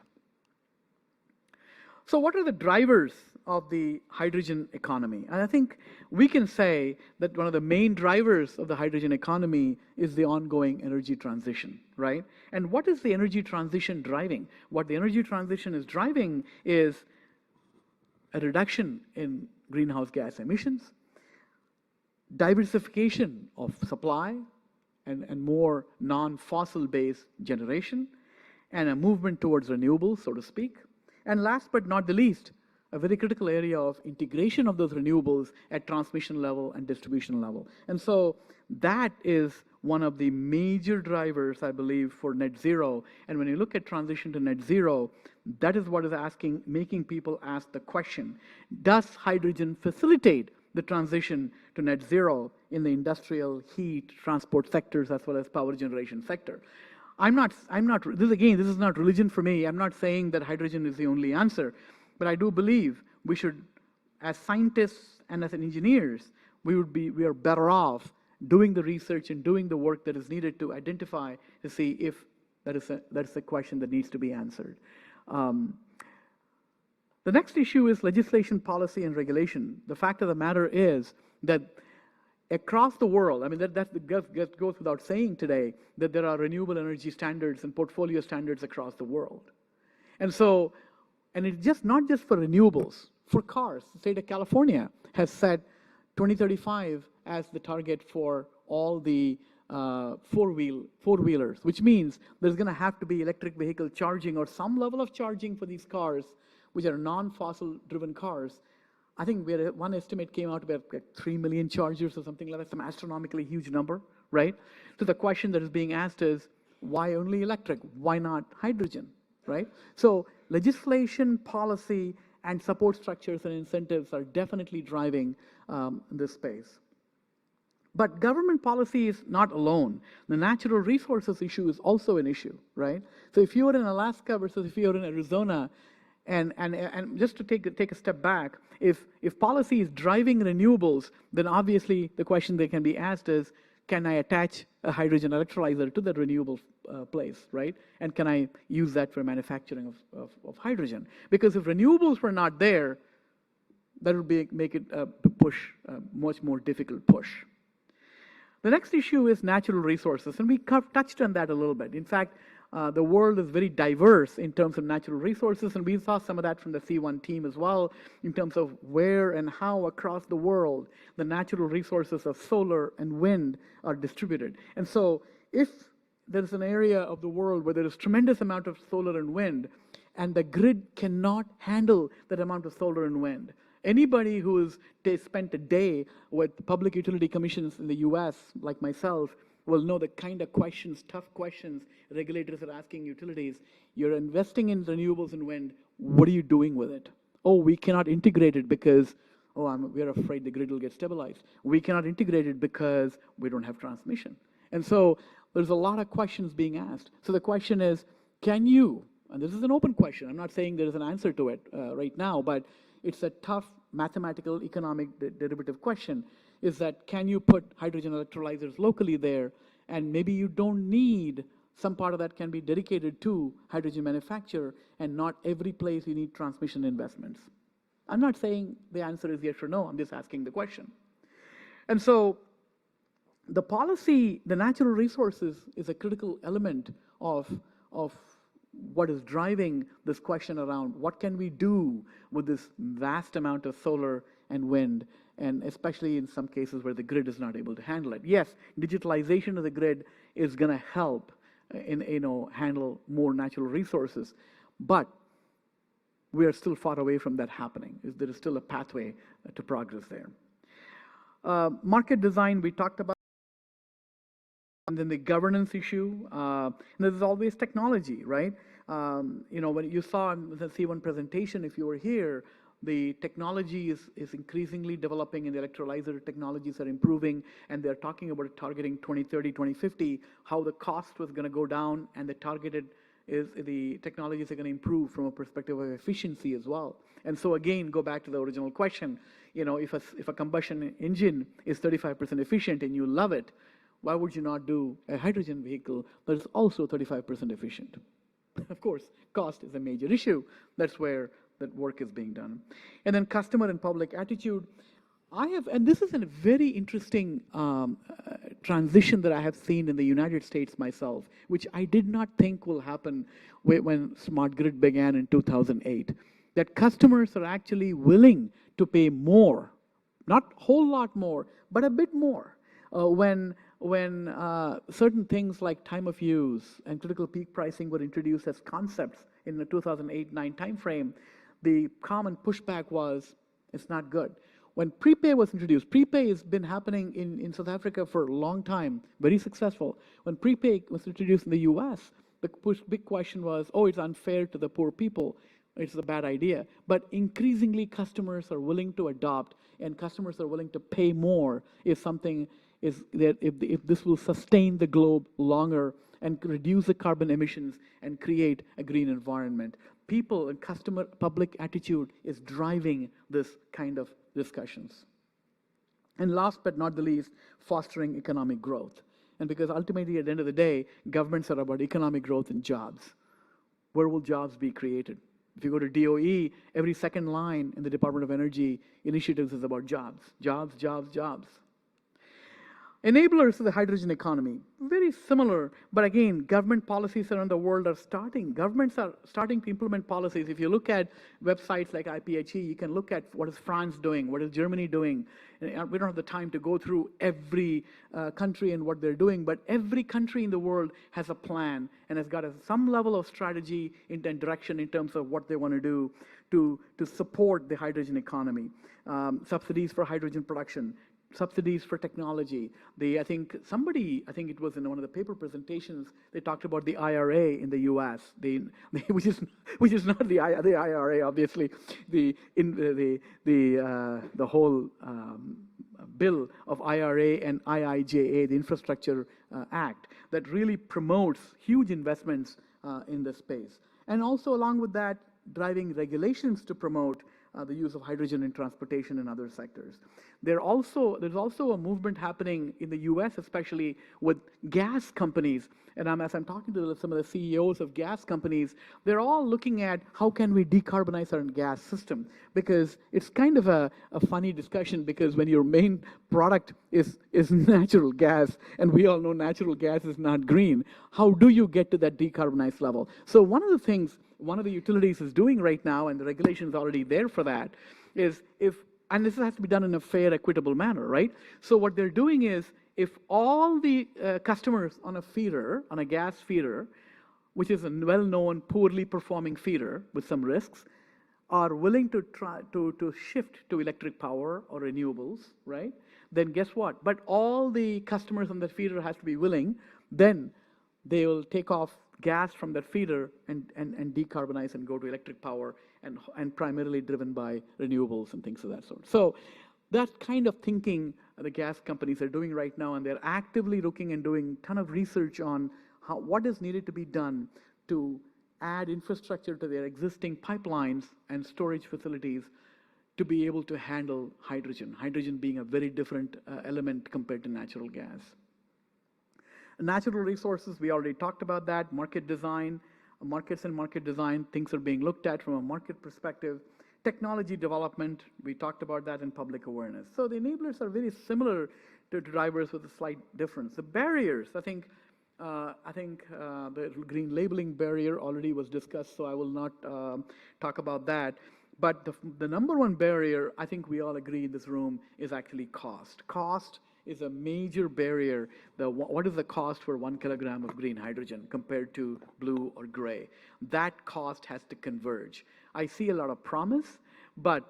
So what are the drivers of the hydrogen economy? And I think we can say that one of the main drivers of the hydrogen economy is the ongoing energy transition, right? And what is the energy transition driving? What the energy transition is driving is a reduction in greenhouse gas emissions, diversification of supply and more non-fossil based generation, and a movement towards renewables, so to speak. And last but not the least, a very critical area of integration of those renewables at transmission level and distribution level. And so that is one of the major drivers, I believe, for net zero. And when you look at transition to net zero, that is what is making people ask the question, does hydrogen facilitate the transition to net zero in the industrial, heat, transport sectors, as well as power generation sector? This is not religion for me. I'm not saying that hydrogen is the only answer, but I do believe we should, as scientists and as engineers, we are better off doing the research and doing the work that is needed to identify, to see if that is a question that needs to be answered. The next issue is legislation, policy, and regulation. The fact of the matter is that across the world, I mean, that goes without saying today, that there are renewable energy standards and portfolio standards across the world. And so, and it's just not just for renewables, for cars. The state of California has set 2035 as the target for all the four-wheelers, which means there's going to have to be electric vehicle charging or some level of charging for these cars, which are non-fossil driven cars. I think one estimate came out to be like 3 million chargers or something like that, some astronomically huge number, right? So the question that is being asked is, why only electric? Why not hydrogen, right? So legislation, policy, and support structures and incentives are definitely driving this space. But government policy is not alone. The natural resources issue is also an issue, right? So if you are in Alaska versus if you are in Arizona, and just to take a step back, if policy is driving renewables, then obviously the question that can be asked is, can I attach a hydrogen electrolyzer to that renewable place, right? And can I use that for manufacturing of hydrogen? Because if renewables were not there, that would make it a much more difficult push. The next issue is natural resources, and we touched on that a little bit. In fact, the world is very diverse in terms of natural resources, and we saw some of that from the C1 team as well, in terms of where and how across the world the natural resources of solar and wind are distributed. And so if there's an area of the world where there is tremendous amount of solar and wind, and the grid cannot handle that amount of solar and wind, anybody who has spent a day with public utility commissions in the US, like myself, will know the kind of questions, tough questions regulators are asking utilities. You're investing in renewables and wind. What are you doing with it? Oh, we cannot integrate it because, we're afraid the grid will get stabilized. We cannot integrate it because we don't have transmission. And so there's a lot of questions being asked. So the question is, can you, and this is an open question, I'm not saying there is an answer to it right now, but it's a tough mathematical economic derivative question, is that can you put hydrogen electrolyzers locally there, and maybe you don't need, some part of that can be dedicated to hydrogen manufacture, and not every place you need transmission investments. I'm not saying the answer is yes or no, I'm just asking the question. And so the policy, the natural resources is a critical element of what is driving this question around what can we do with this vast amount of solar and wind, and especially in some cases where the grid is not able to handle it. Yes, digitalization of the grid is going to help handle more natural resources, but we are still far away from that happening. There is still a pathway to progress there. Market design, we talked about. And then the governance issue, there's always technology, right? When you saw in the C1 presentation, if you were here, the technology is increasingly developing, and the electrolyzer technologies are improving, and they're talking about targeting 2030, 2050, how the cost was going to go down, and the targeted is the technologies are going to improve from a perspective of efficiency as well. And so again, go back to the original question, if a combustion engine is 35% efficient and you love it, why would you not do a hydrogen vehicle that is also 35% efficient? Of course, cost is a major issue. That's where that work is being done. And then customer and public attitude. And this is a very interesting transition that I have seen in the United States myself, which I did not think will happen when smart grid began in 2008. That customers are actually willing to pay more, not a whole lot more, but a bit more, when certain things like time of use and critical peak pricing were introduced as concepts in the 2008-9 timeframe. The common pushback was, it's not good. When prepay was introduced, prepay has been happening in South Africa for a long time, very successful. When prepay was introduced in the US, the big question was, oh, it's unfair to the poor people. It's a bad idea. But increasingly, customers are willing to adopt, and customers are willing to pay more if something is that if this will sustain the globe longer and reduce the carbon emissions and create a green environment. People and customer public attitude is driving this kind of discussions. And last but not the least, fostering economic growth. And because ultimately, at the end of the day, governments are about economic growth and jobs. Where will jobs be created? If you go to DOE, every second line in the Department of Energy initiatives is about jobs, jobs, jobs, jobs. Enablers of the hydrogen economy, very similar, but again, government policies around the world governments are starting to implement policies. If you look at websites like IPHE, you can look at what is France doing, what is Germany doing. We don't have the time to go through every country and what they're doing, but every country in the world has a plan and has got some level of strategy in that direction in terms of what they want to do to support the hydrogen economy. Subsidies for hydrogen production, subsidies for technology. I think it was in one of the paper presentations, they talked about the IRA in the U.S., which is not the IRA, obviously, the whole bill of IRA and IIJA, the Infrastructure Act, that really promotes huge investments in this space. And also along with that, driving regulations to promote the use of hydrogen in transportation and other sectors. There's also a movement happening in the US, especially with gas companies. And as I'm talking to some of the CEOs of gas companies, they're all looking at how can we decarbonize our gas system? Because it's kind of a funny discussion, because when your main product is natural gas, and we all know natural gas is not green, how do you get to that decarbonized level? So one of the things one of the utilities is doing right now, and the regulation is already there for that, is and this has to be done in a fair, equitable manner, right? So what they're doing is, if all the customers on a gas feeder, which is a well-known, poorly performing feeder with some risks, are willing to try to shift to electric power or renewables, right? Then guess what? But all the customers on that feeder has to be willing, then they will take off gas from that feeder and decarbonize and go to electric power and primarily driven by renewables and things of that sort. So that kind of thinking the gas companies are doing right now, and they're actively looking and doing a ton of research on what is needed to be done to add infrastructure to their existing pipelines and storage facilities to be able to handle hydrogen being a very different element compared to natural gas. Natural resources, we already talked about that. Market design, markets and market design, things are being looked at from a market perspective. Technology development, we talked about that in public awareness. So the enablers are very similar to drivers with a slight difference. The barriers, I think the green labeling barrier already was discussed, so I will not talk about that. But the number one barrier, I think we all agree in this room, is actually cost. Cost is a major barrier. What is the cost for 1 kilogram of green hydrogen compared to blue or gray? That cost has to converge. I see a lot of promise, but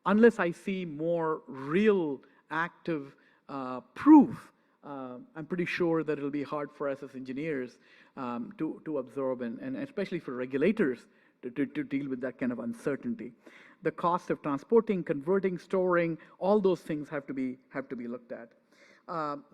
unless I see more real active proof, I'm pretty sure that it'll be hard for us as engineers to absorb, and especially for regulators to deal with that kind of uncertainty. The cost of transporting, converting, storing, all those things have to be looked at.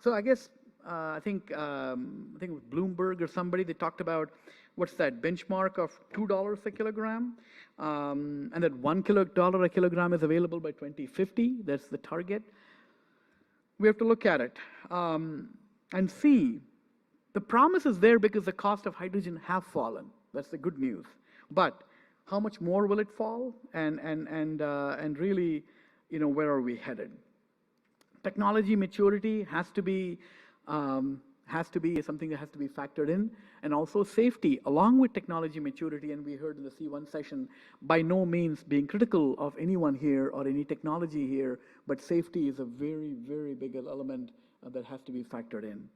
So I guess I think with Bloomberg or somebody, they talked about what's that benchmark of $2 a kilogram, and that $1 a kilogram is available by 2050. That's the target. We have to look at it and see. The promise is there because the cost of hydrogen have fallen. That's the good news. But how much more will it fall? And really, where are we headed? Technology maturity has to be has to be something that has to be factored in, and also safety along with technology maturity. And we heard in the C1 session, by no means being critical of anyone here or any technology here, but safety is a very, very big element that has to be factored in.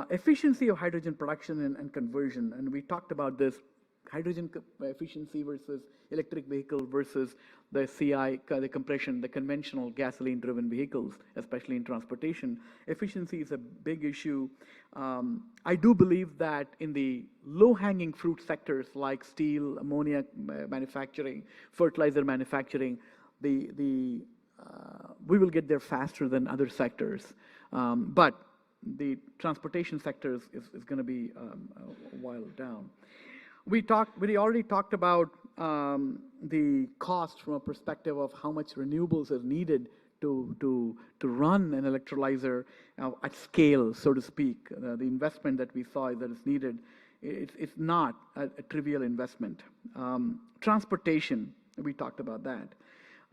Efficiency of hydrogen production and conversion, and we talked about this. Hydrogen efficiency versus electric vehicle versus the CI, the compression, the conventional gasoline-driven vehicles, especially in transportation. Efficiency is a big issue. I do believe that in the low-hanging fruit sectors like steel, ammonia manufacturing, fertilizer manufacturing, we will get there faster than other sectors. But the transportation sector is going to be a while down. We already talked about the cost from a perspective of how much renewables is needed to run an electrolyzer at scale, so to speak. The investment that we saw that is needed, it's not a trivial investment. Transportation, we talked about that.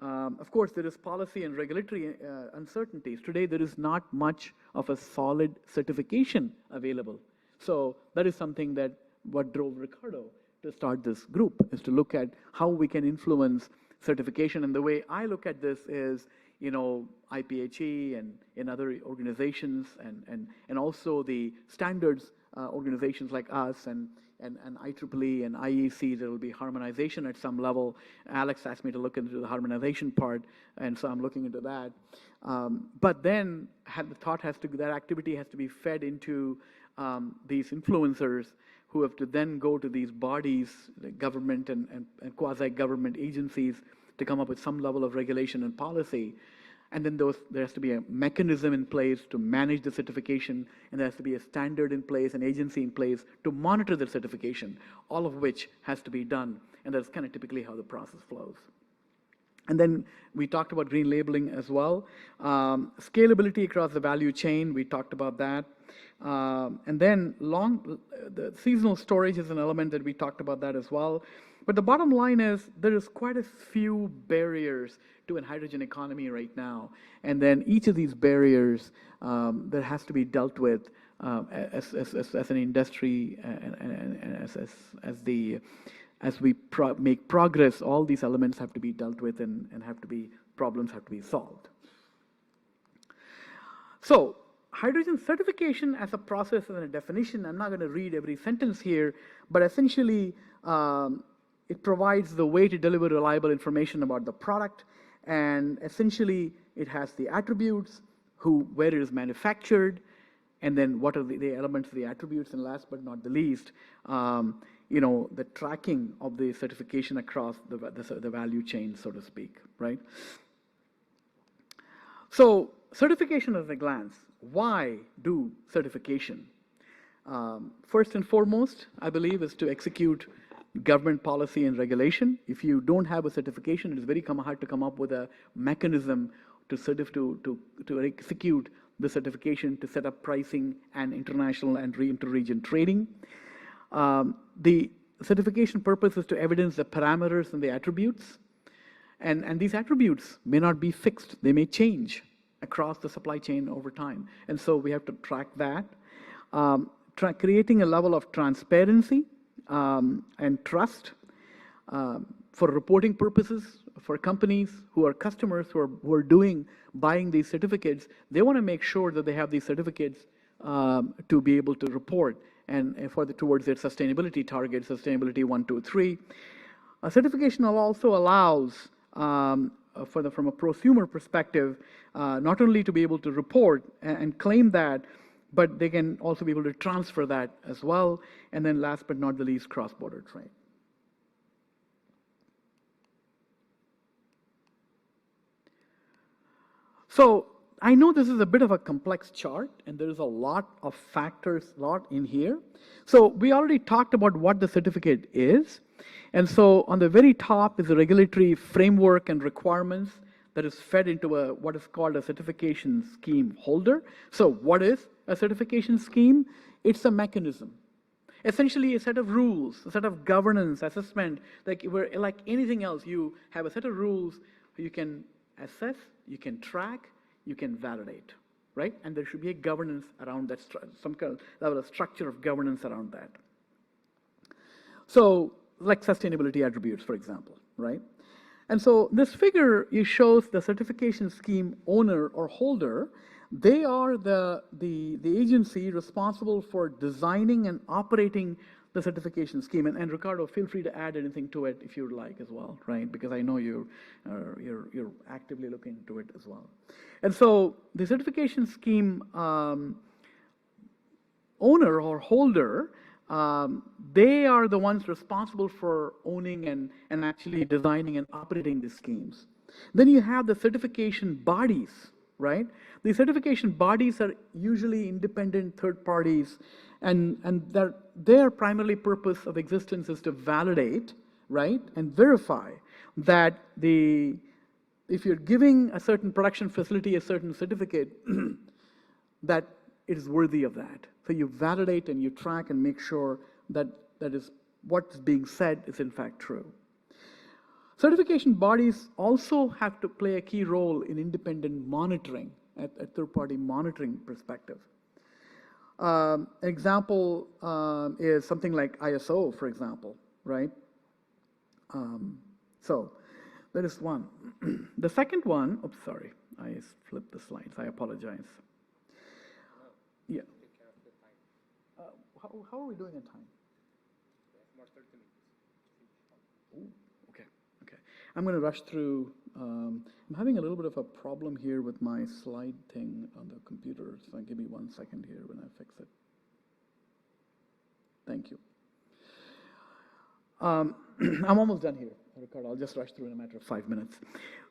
Of course, there is policy and regulatory uncertainties. Today, there is not much of a solid certification available. So that is something that what drove Ricardo to start this group, is to look at how we can influence certification. And the way I look at this is, IPHE and other organizations and also the standards organizations like us and IEEE and IEC, there will be harmonization at some level. Alex asked me to look into the harmonization part, and so I'm looking into that. But then that activity has to be fed into these influencers who have to then go to these bodies, the government and quasi-government agencies, to come up with some level of regulation and policy. And then there has to be a mechanism in place to manage the certification, and there has to be a standard in place, an agency in place to monitor the certification, all of which has to be done. And that's kind of typically how the process flows. And then we talked about green labeling as well. Scalability across the value chain, we talked about that. And then the seasonal storage is an element that we talked about that as well. But the bottom line is there is quite a few barriers to a hydrogen economy right now. And then each of these barriers that has to be dealt with as an industry and as we make progress, all these elements have to be dealt with and problems have to be solved. So hydrogen certification as a process and a definition, I'm not going to read every sentence here, but essentially it provides the way to deliver reliable information about the product, and essentially it has the attributes, where it is manufactured, and then what are the elements of the attributes, and last but not the least, the tracking of the certification across the value chain, so to speak, right? So certification at a glance. Why do certification? First and foremost, I believe, is to execute government policy and regulation. If you don't have a certification, it is very hard to come up with a mechanism to execute the certification, to set up pricing and international and inter-region trading. The certification purpose is to evidence the parameters and the attributes. And these attributes may not be fixed. They may change across the supply chain over time. And so we have to track that. Creating a level of transparency and trust for reporting purposes for companies who are customers who are buying these certificates. They want to make sure that they have these certificates to be able to report and towards their sustainability targets, sustainability 1, 2, 3. Certification also allows from a prosumer perspective, not only to be able to report and claim that, but they can also be able to transfer that as well. And then last but not the least, cross-border trade. So I know this is a bit of a complex chart, and there is a lot of factors, in here. So we already talked about what the certificate is. And so on the very top is the regulatory framework and requirements that is fed into what is called a certification scheme holder. So what is a certification scheme? It's a mechanism. Essentially a set of rules, a set of governance, assessment, like anything else. You have a set of rules you can assess, you can track, you can validate, right? And there should be a governance around that, some kind of level of structure of governance around that. So, like sustainability attributes, for example, right? And so this figure, it shows the certification scheme owner or holder. They are the agency responsible for designing and operating the certification scheme. And Ricardo, feel free to add anything to it if you'd like as well, right? Because I know you're actively looking into it as well. And so the certification scheme owner or holder, they are the ones responsible for owning and actually designing and operating these schemes. Then you have the certification bodies, right? The certification bodies are usually independent third parties, and their primary purpose of existence is to validate, right, and verify that if you're giving a certain production facility a certain certificate, that it is worthy of that. So you validate and you track and make sure that is what's being said is in fact true. Certification bodies also have to play a key role in independent monitoring, at third-party monitoring perspective. An example is something like ISO, for example, right? So that is one. The second one, oops, sorry, I flipped the slides, I apologize. Yeah. How are we doing in time? More 30 minutes. Ooh, okay. I'm going to rush through. I'm having a little bit of a problem here with my slide thing on the computer, so give me 1 second here when I fix it. Thank you. I'm almost done here, Ricardo. I'll just rush through in a matter of 5 minutes.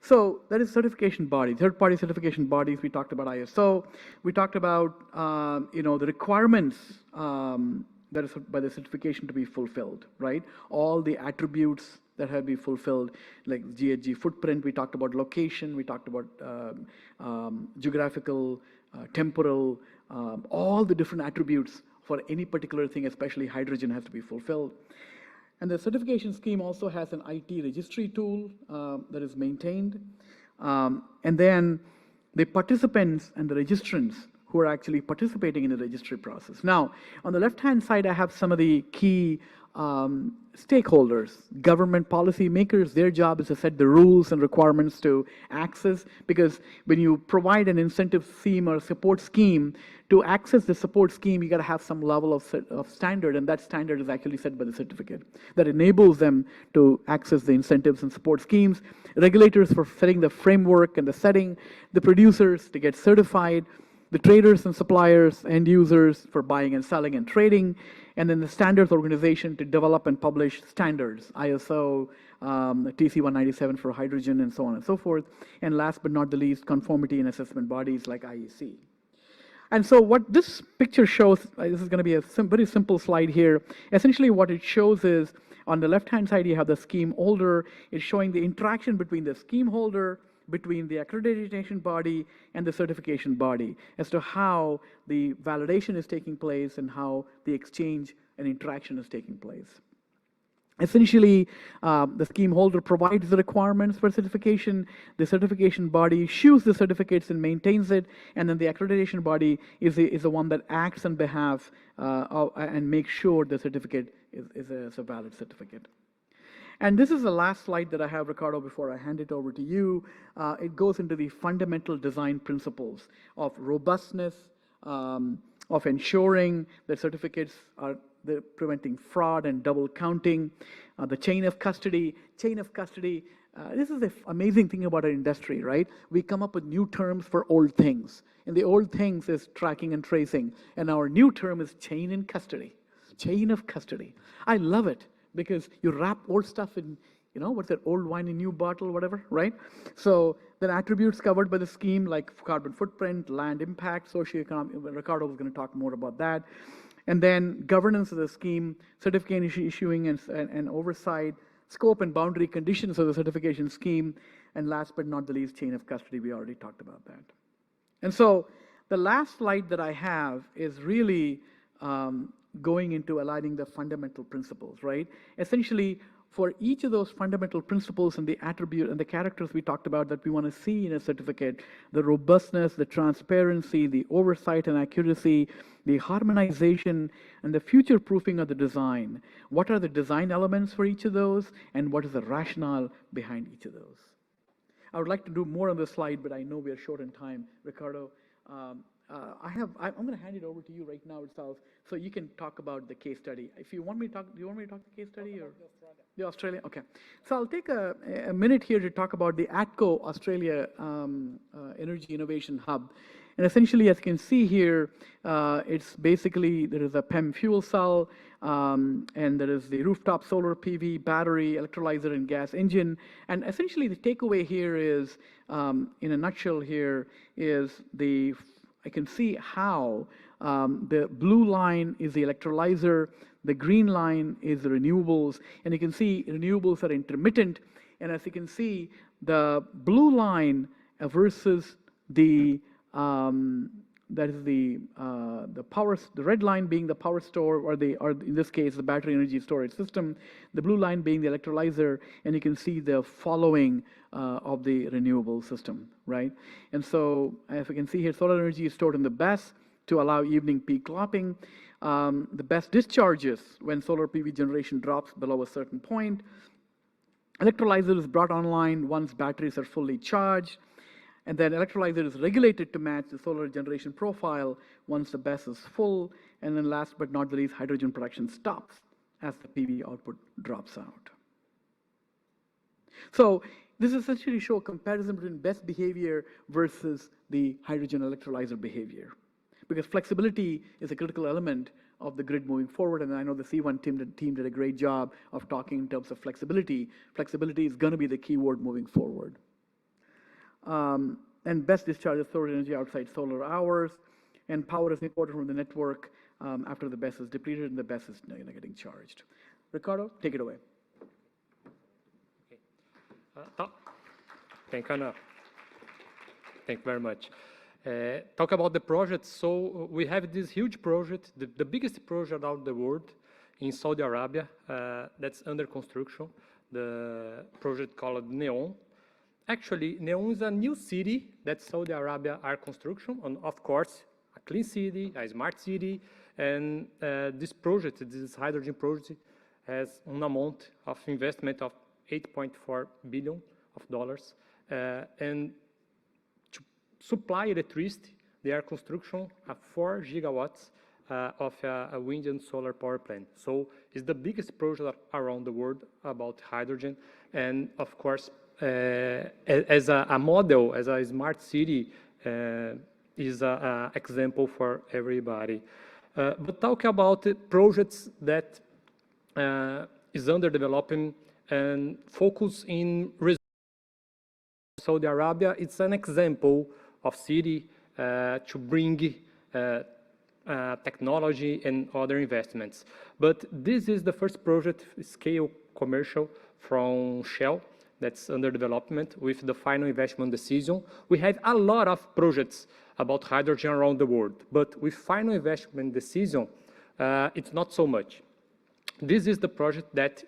So that is certification body, third-party certification bodies. We talked about ISO. We talked about the requirements that is by the certification to be fulfilled, right? All the attributes that have to be fulfilled, like GHG footprint. We talked about location. We talked about geographical, temporal, all the different attributes for any particular thing, especially hydrogen, has to be fulfilled. And the certification scheme also has an IT registry tool that is maintained. And then the participants and the registrants who are actually participating in the registry process. Now, on the left-hand side, I have some of the key stakeholders, government policy makers. Their job is to set the rules and requirements to access, because when you provide an incentive scheme or support scheme, to access the support scheme, you got to have some level of standard, and that standard is actually set by the certificate that enables them to access the incentives and support schemes. Regulators for setting the framework and the setting, the producers to get certified, the traders and suppliers, end users for buying and selling and trading, and then the standards organization to develop and publish standards, ISO, TC 197 for hydrogen, and so on and so forth. And last but not the least, conformity and assessment bodies like IEC. And so what this picture shows, this is going to be a very simple slide here. Essentially what it shows is, on the left-hand side, you have the scheme holder. It's showing the interaction between the scheme holder, between the accreditation body and the certification body as to how the validation is taking place and how the exchange and interaction is taking place. Essentially, the scheme holder provides the requirements for certification, the certification body issues the certificates and maintains it, and then the accreditation body is the one that acts on behalf and makes sure the certificate is a valid certificate. And this is the last slide that I have, Ricardo, before I hand it over to you. It goes into the fundamental design principles of robustness, of ensuring that certificates are preventing fraud and double counting, the chain of custody. This is the amazing thing about our industry, right? We come up with new terms for old things. And the old things is tracking and tracing. And our new term is chain in custody, chain of custody. I love it, because you wrap old stuff in, what's that, old wine in new bottle, whatever, right? So then attributes covered by the scheme, like carbon footprint, land impact, socioeconomic. Ricardo was going to talk more about that. And then governance of the scheme, certification issuing and oversight, scope and boundary conditions of the certification scheme, and last but not the least, chain of custody. We already talked about that. And so the last slide that I have is really going into aligning the fundamental principles, right? Essentially, for each of those fundamental principles and the attribute and the characters we talked about that we want to see in a certificate, the robustness, the transparency, the oversight and accuracy, the harmonization, and the future proofing of the design. What are the design elements for each of those, and what is the rationale behind each of those? I would like to do more on this slide, but I know we are short on time. Ricardo, I'm going to hand it over to you right now itself, so you can talk about the case study. If you want me to talk, do you want me to talk the case study or the Australia? Okay. So I'll take a minute here to talk about the ATCO Australia Energy Innovation Hub. And essentially, as you can see here, it's basically there is a PEM fuel cell, and there is the rooftop solar PV, battery, electrolyzer, and gas engine. And essentially, the takeaway here is, in a nutshell, here is I can see how the blue line is the electrolyzer, the green line is the renewables, and you can see renewables are intermittent. And as you can see, the blue line versus the that is the power, the red line being the power store, or in this case the battery energy storage system, the blue line being the electrolyzer, and you can see the following of the renewable system, right? And so as you can see here, solar energy is stored in the BESS to allow evening peak clopping. The BESS discharges when solar PV generation drops below a certain point. Electrolyzer is brought online once batteries are fully charged. And then electrolyzer is regulated to match the solar generation profile once the BESS is full. And then last but not the least, hydrogen production stops as the PV output drops out. So this essentially shows a comparison between BESS behavior versus the hydrogen electrolyzer behavior. Because flexibility is a critical element of the grid moving forward, and I know the C1 team did a great job of talking in terms of flexibility. Flexibility is going to be the key word moving forward. And BESS discharges solar energy outside solar hours, and power is imported from the network after the BESS is depleted and the BESS is getting charged. Ricardo, take it away. Thank you very much. Talk about the project. So we have this huge project, the biggest project around the world in Saudi Arabia that's under construction, the project called NEOM. Actually, NEOM is a new city that Saudi Arabia are construction, and of course, a clean city, a smart city, and this project, this hydrogen project, has an amount of investment of $8.4 billion, and to supply electricity, they are construction of 4 gigawatts of a wind and solar power plant. So it's the biggest project around the world about hydrogen, and of course, as a model, as a smart city, is an example for everybody. But talk about projects that is under development and focus in Saudi Arabia. It's an example of city to bring technology and other investments. But this is the first project scale commercial from Shell that's under development with the final investment decision. We have a lot of projects about hydrogen around the world, but with final investment decision, it's not so much. This is the project that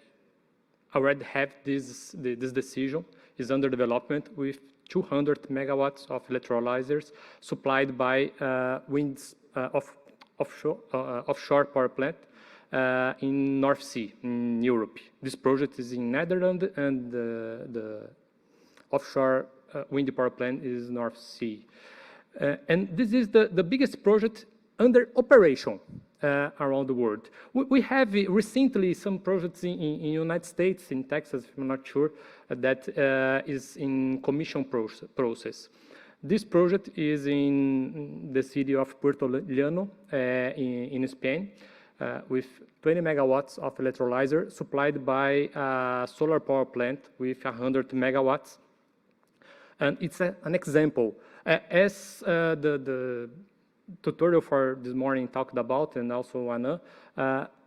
already have this decision, is under development with 200 megawatts of electrolyzers supplied by offshore power plant in North Sea, in Europe. This project is in Netherlands, and the offshore wind power plant is North Sea. And this is the biggest project under operation around the world. We have recently some projects in United States, in Texas, I'm not sure, that is in commission process. This project is in the city of Puerto Llano in Spain, with 20 megawatts of electrolyzer supplied by a solar power plant with 100 megawatts. And it's an example. As the tutorial for this morning talked about, and also Anna,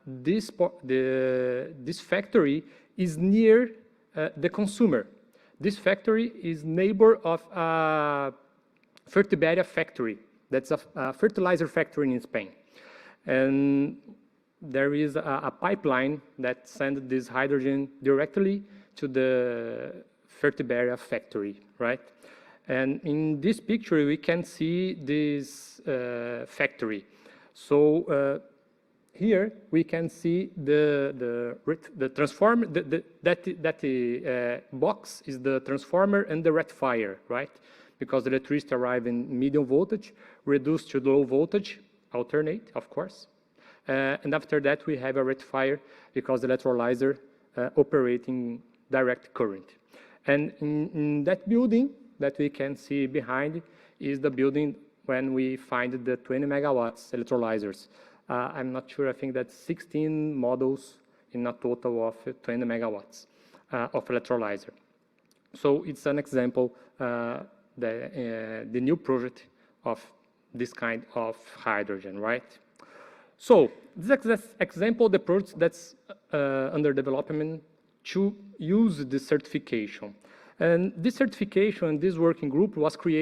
this factory is near the consumer. This factory is neighbor of a Fertiberia factory. That's a fertilizer factory in Spain. And there is a pipeline that sends this hydrogen directly to the Fertiberia factory, right? And in this picture, we can see this factory. So here we can see the transformer. That box is the transformer and the rectifier, right? Because the electricity arrives in medium voltage, reduced to low voltage, alternate, of course. And after that, we have a rectifier because the electrolyzer operating direct current. And in that building that we can see behind is the building when we find the 20 megawatts electrolyzers. I'm not sure, I think that's 16 models in a total of 20 megawatts of electrolyzer. So it's an example, the new project of this kind of hydrogen, right? So this example, the project that's under development to use this certification. And this certification, this working group was created